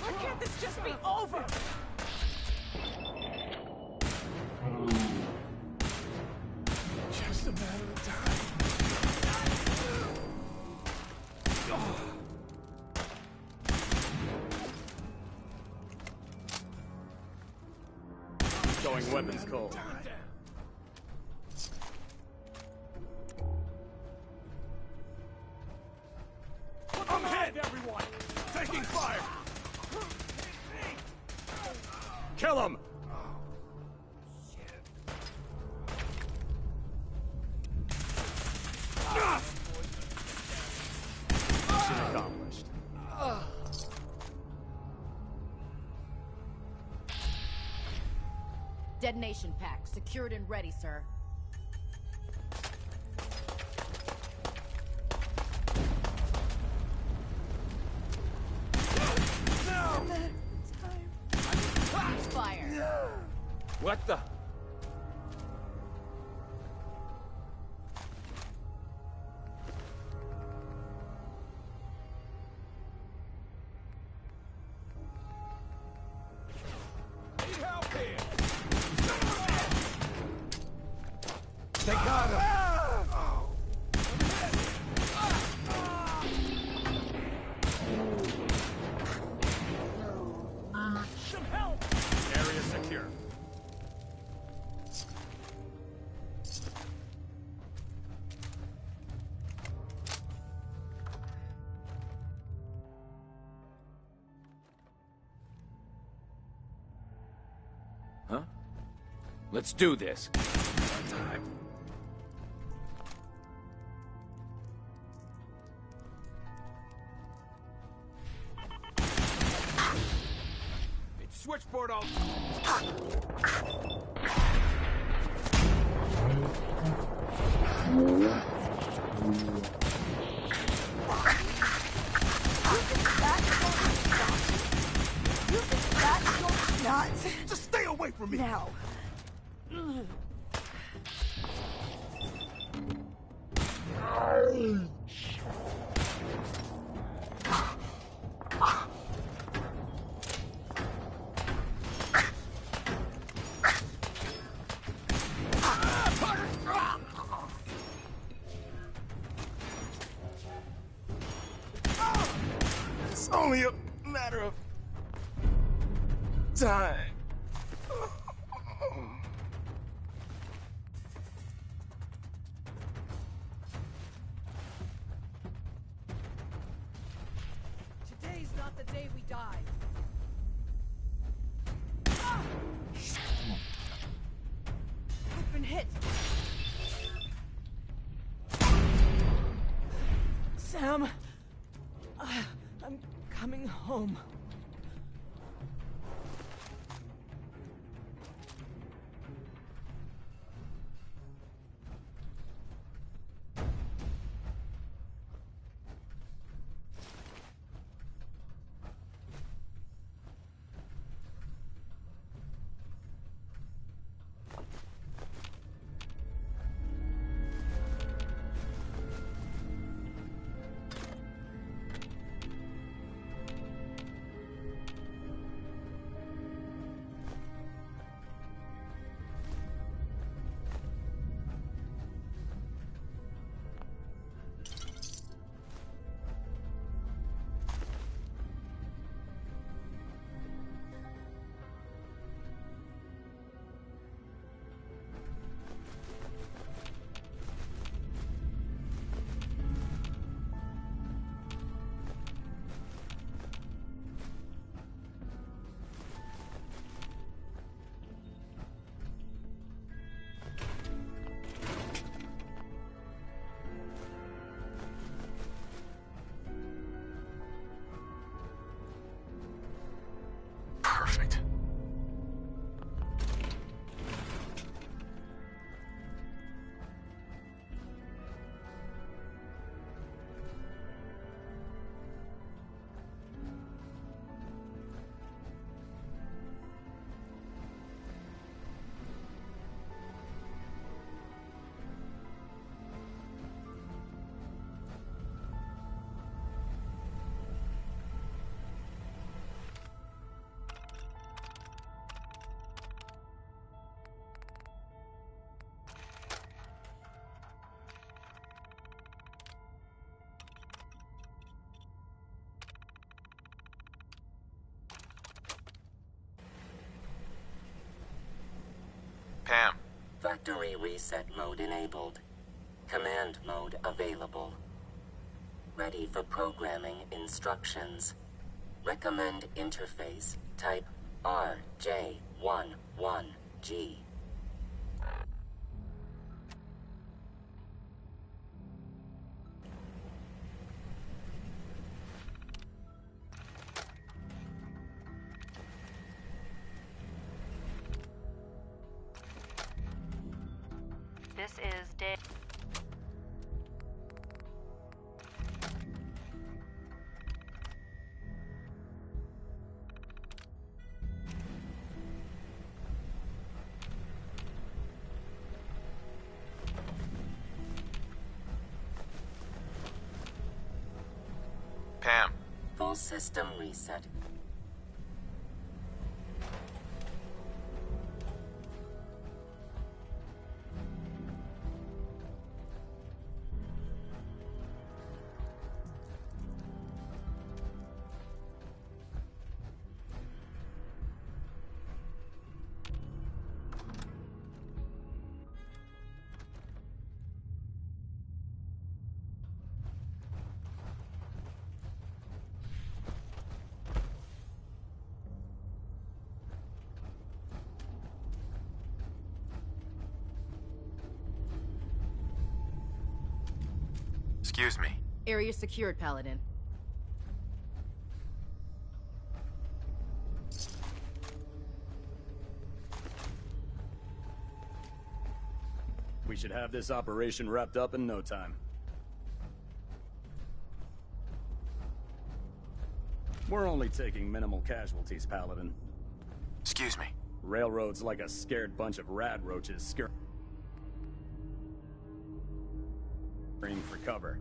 Why can't this just be over? Just a matter of time. Going weapons cold. I'm hit, everyone! Taking fire! Kill him! Mission accomplished. Detonation pack secured and ready, sir. Fire. What the? They got him! Some help! Area secure. Huh? Let's do this. Time. It's switchboard all. Not. Just stay away from me! Now. It's only a matter of time. Today's not the day we die. I've been hit. Sam, I'm coming home. Perfect. Pam. Factory reset mode enabled. Command mode available. Ready for programming instructions. Recommend interface. Type RJ11G. This is Dave. Pam. Full system reset. Excuse me. Area secured, Paladin. We should have this operation wrapped up in no time. We're only taking minimal casualties, Paladin. Excuse me. Railroad's like a scared bunch of rad roaches scurrying for cover.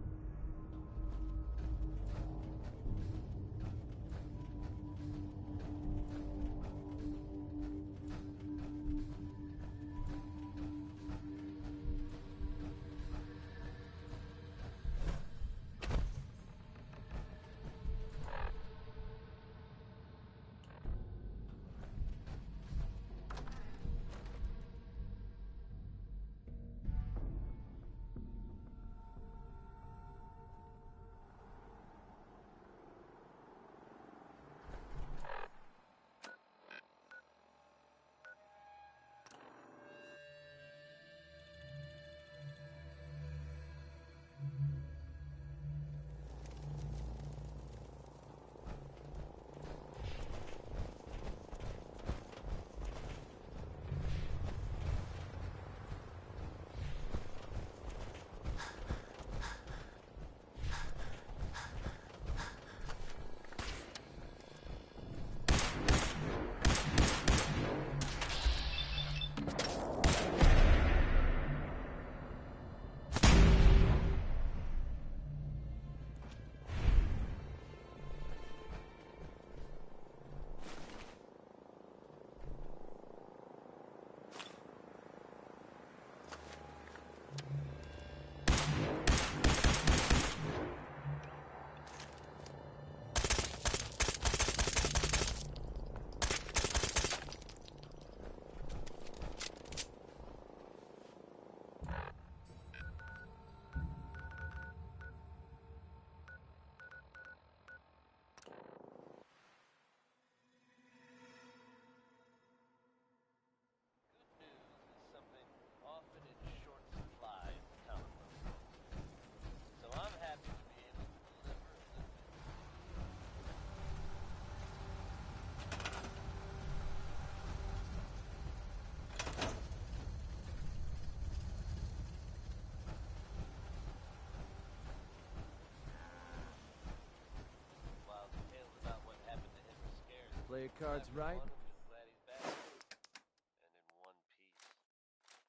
Play your cards right,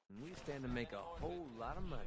and we stand to make a whole lot of money.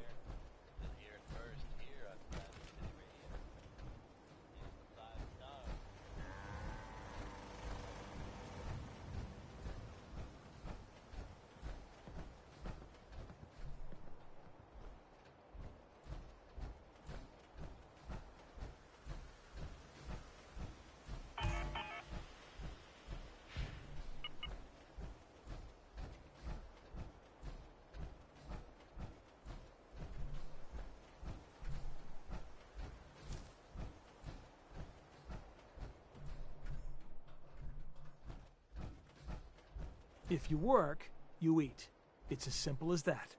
If you work, you eat. It's as simple as that.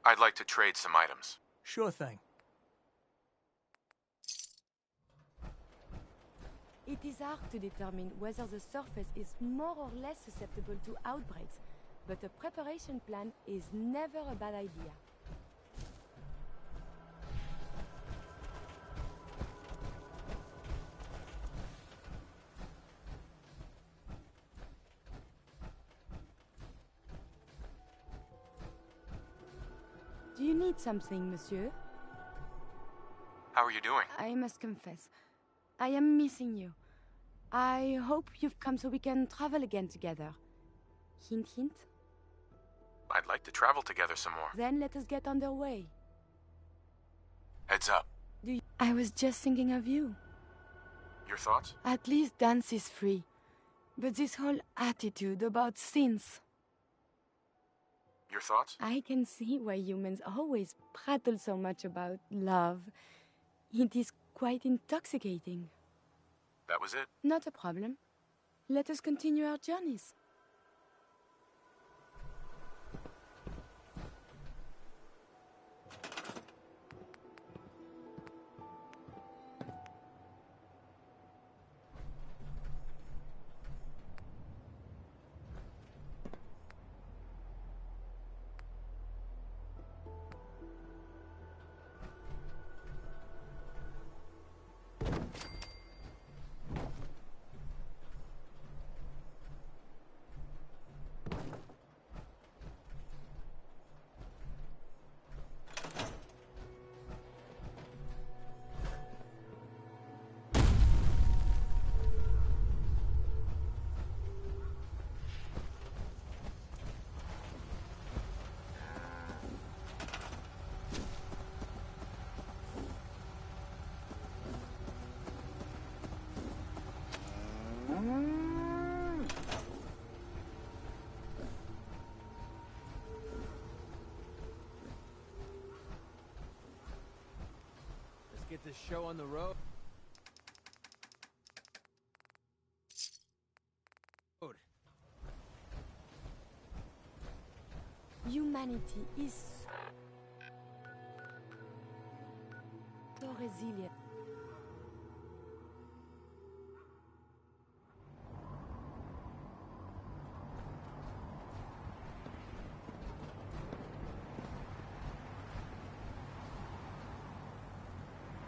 I'd like to trade some items. Sure thing. It is hard to determine whether the surface is more or less susceptible to outbreaks, but a preparation plan is never a bad idea. Do you need something, monsieur? How are you doing? I must confess, I am missing you. I hope you've come so we can travel again together. Hint, hint. I'd like to travel together some more. Then let us get underway. Heads up. I was just thinking of you. Your thoughts? At least dance is free. But this whole attitude about sins. Your thoughts? I can see why humans always prattle so much about love. It is quite intoxicating. That was it? Not a problem. Let us continue our journeys. get this show on the road. Humanity is so resilient.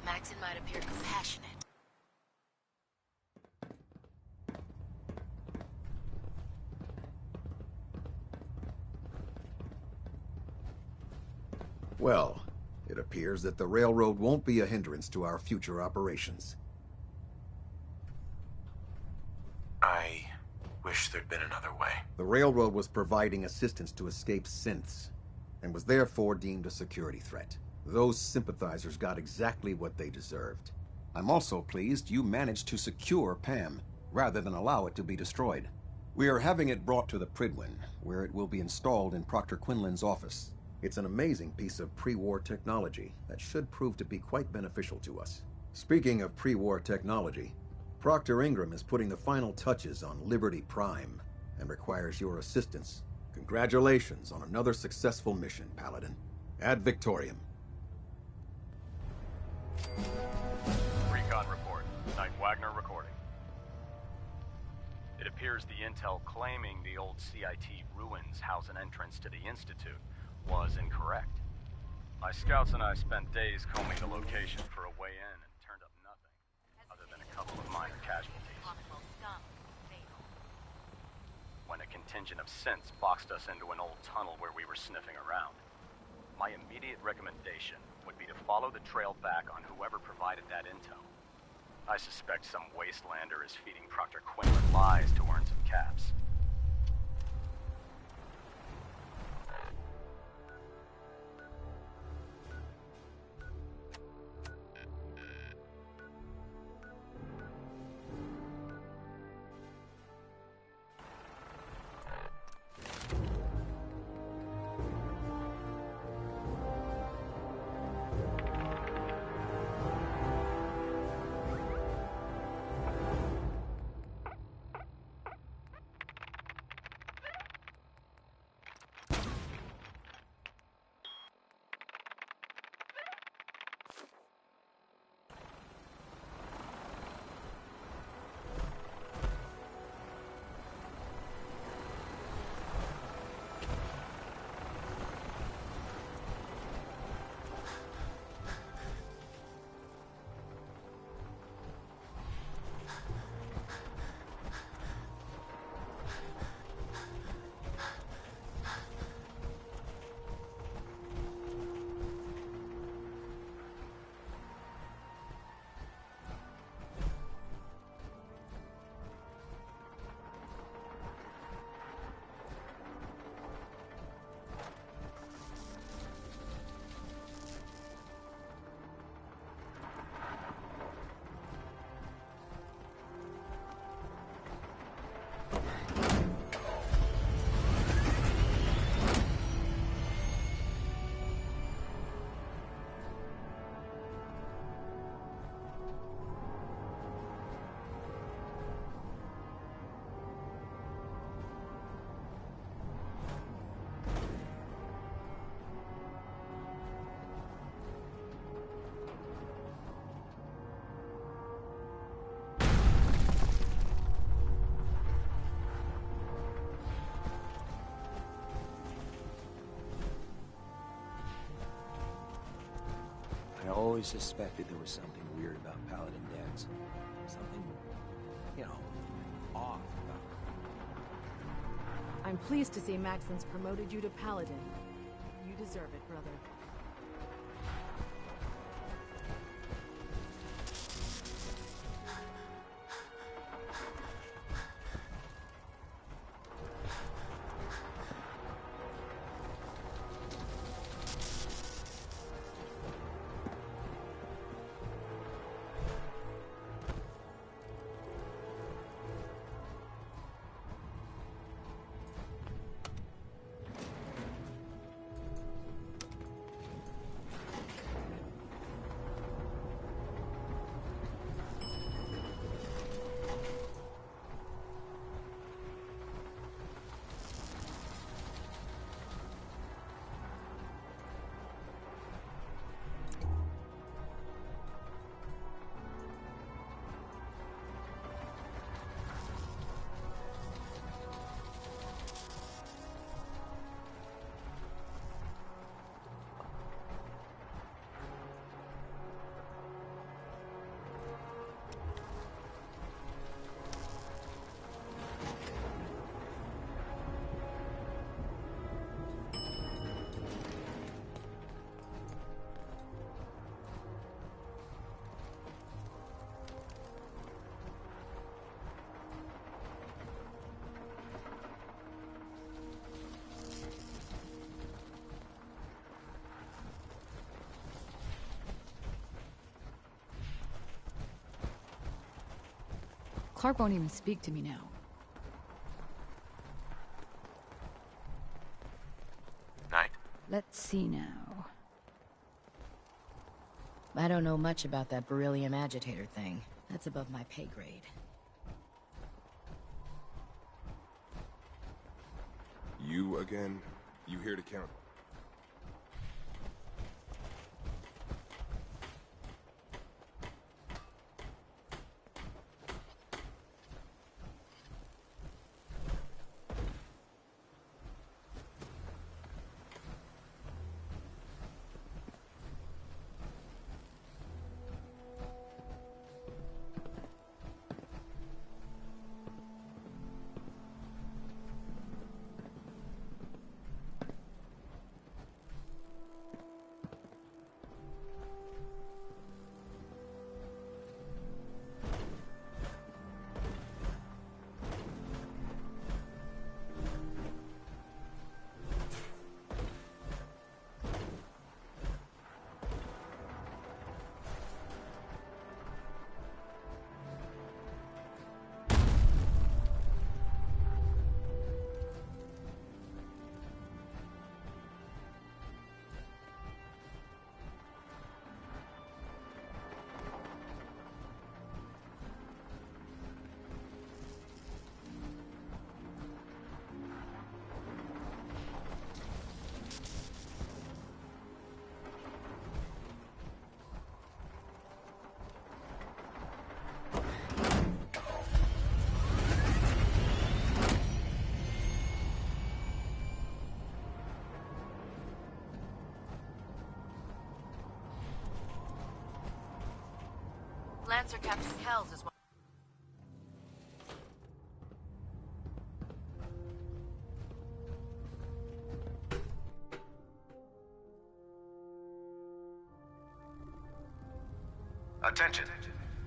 Maxon might appear compassionate. Well, it appears that the railroad won't be a hindrance to our future operations. I wish there'd been another way. The railroad was providing assistance to escaped synths, and was therefore deemed a security threat. Those sympathizers got exactly what they deserved. I'm also pleased you managed to secure Pam, rather than allow it to be destroyed. We are having it brought to the Pridwin, where it will be installed in Proctor Quinlan's office. It's an amazing piece of pre-war technology that should prove to be quite beneficial to us. Speaking of pre-war technology, Proctor Ingram is putting the final touches on Liberty Prime and requires your assistance. Congratulations on another successful mission, Paladin. Ad Victoriam. Recon report. Knight Wagner recording. It appears the intel claiming the old CIT ruins house an entrance to the Institute was incorrect. My scouts and I spent days combing the location for a way in and turned up nothing, other than a couple of minor casualties. When a contingent of synths boxed us into an old tunnel where we were sniffing around, my immediate recommendation would be to follow the trail back on whoever provided that intel. I suspect some wastelander is feeding Proctor Quinlan lies to earn some caps. I always suspected there was something weird about Paladin Dance. Something, you know, off about her. I'm pleased to see Maxon's promoted you to Paladin. You deserve it, brother. Clark won't even speak to me now. Night. Let's see now. I don't know much about that beryllium agitator thing. That's above my pay grade. You again? You here to count? Lancer Captain Kells is one. Attention.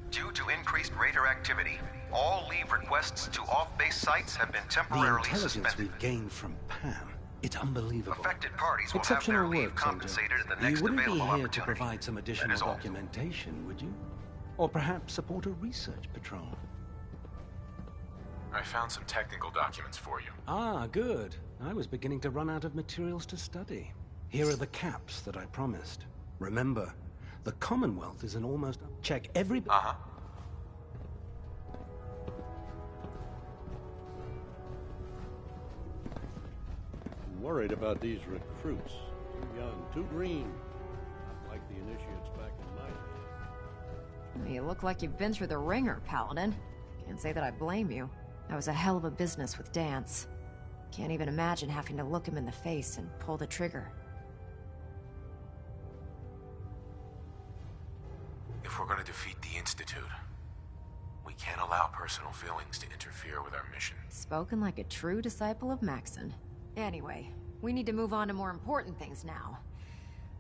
Due to increased raider activity, all leave requests to off-base sites have been The temporarily intelligence suspended. we've gained from Pam, it's unbelievable. Affected parties will have Exceptional their leave work, Soldier. compensated at the You next wouldn't be available here to opportunity. provide some additional is all. documentation, would you? Or perhaps support a research patrol? I found some technical documents for you. Ah, good. I was beginning to run out of materials to study. Here are the caps that I promised. Remember, the Commonwealth is an almost... Check every... Uh-huh. Worried about these recruits. Too young, too green. Not like the initiates back in my day. You look like you've been through the ringer, Paladin. Can't say that I blame you. That was a hell of a business with Dance. Can't even imagine having to look him in the face and pull the trigger. If we're gonna defeat the Institute, we can't allow personal feelings to interfere with our mission. Spoken like a true disciple of Maxon. Anyway, we need to move on to more important things now.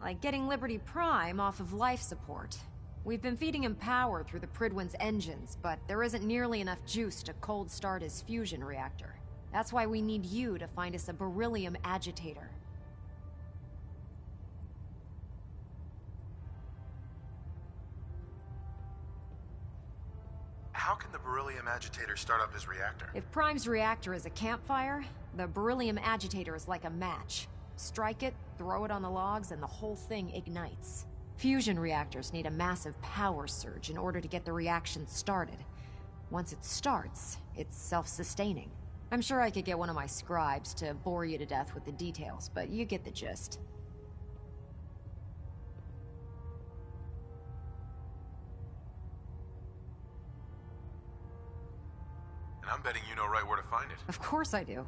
Like getting Liberty Prime off of life support. We've been feeding him power through the Pridwin's engines, but there isn't nearly enough juice to cold start his fusion reactor. That's why we need you to find us a beryllium agitator. How can the beryllium agitator start up his reactor? If Prime's reactor is a campfire, the beryllium agitator is like a match. Strike it, throw it on the logs, and the whole thing ignites. Fusion reactors need a massive power surge in order to get the reaction started. Once it starts, it's self-sustaining. I'm sure I could get one of my scribes to bore you to death with the details, but you get the gist. And I'm betting you know right where to find it. Of course I do.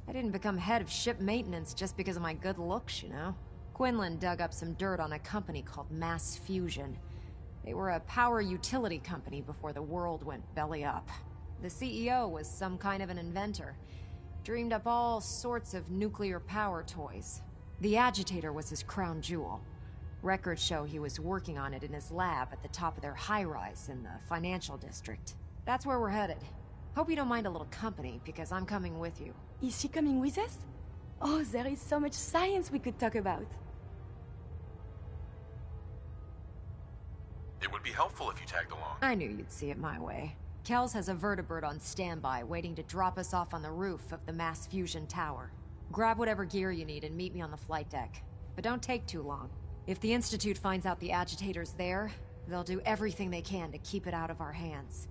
I didn't become head of ship maintenance just because of my good looks, you know? Quinlan dug up some dirt on a company called Mass Fusion. They were a power utility company before the world went belly up. The CEO was some kind of an inventor. Dreamed up all sorts of nuclear power toys. The agitator was his crown jewel. Records show he was working on it in his lab at the top of their high-rise in the financial district. That's where we're headed. Hope you don't mind a little company, because I'm coming with you. Is she coming with us? Oh, there is so much science we could talk about. It would be helpful if you tagged along. I knew you'd see it my way. Kells has a vertibird on standby, waiting to drop us off on the roof of the mass fusion tower. Grab whatever gear you need and meet me on the flight deck. But don't take too long. If the Institute finds out the agitator's there, they'll do everything they can to keep it out of our hands.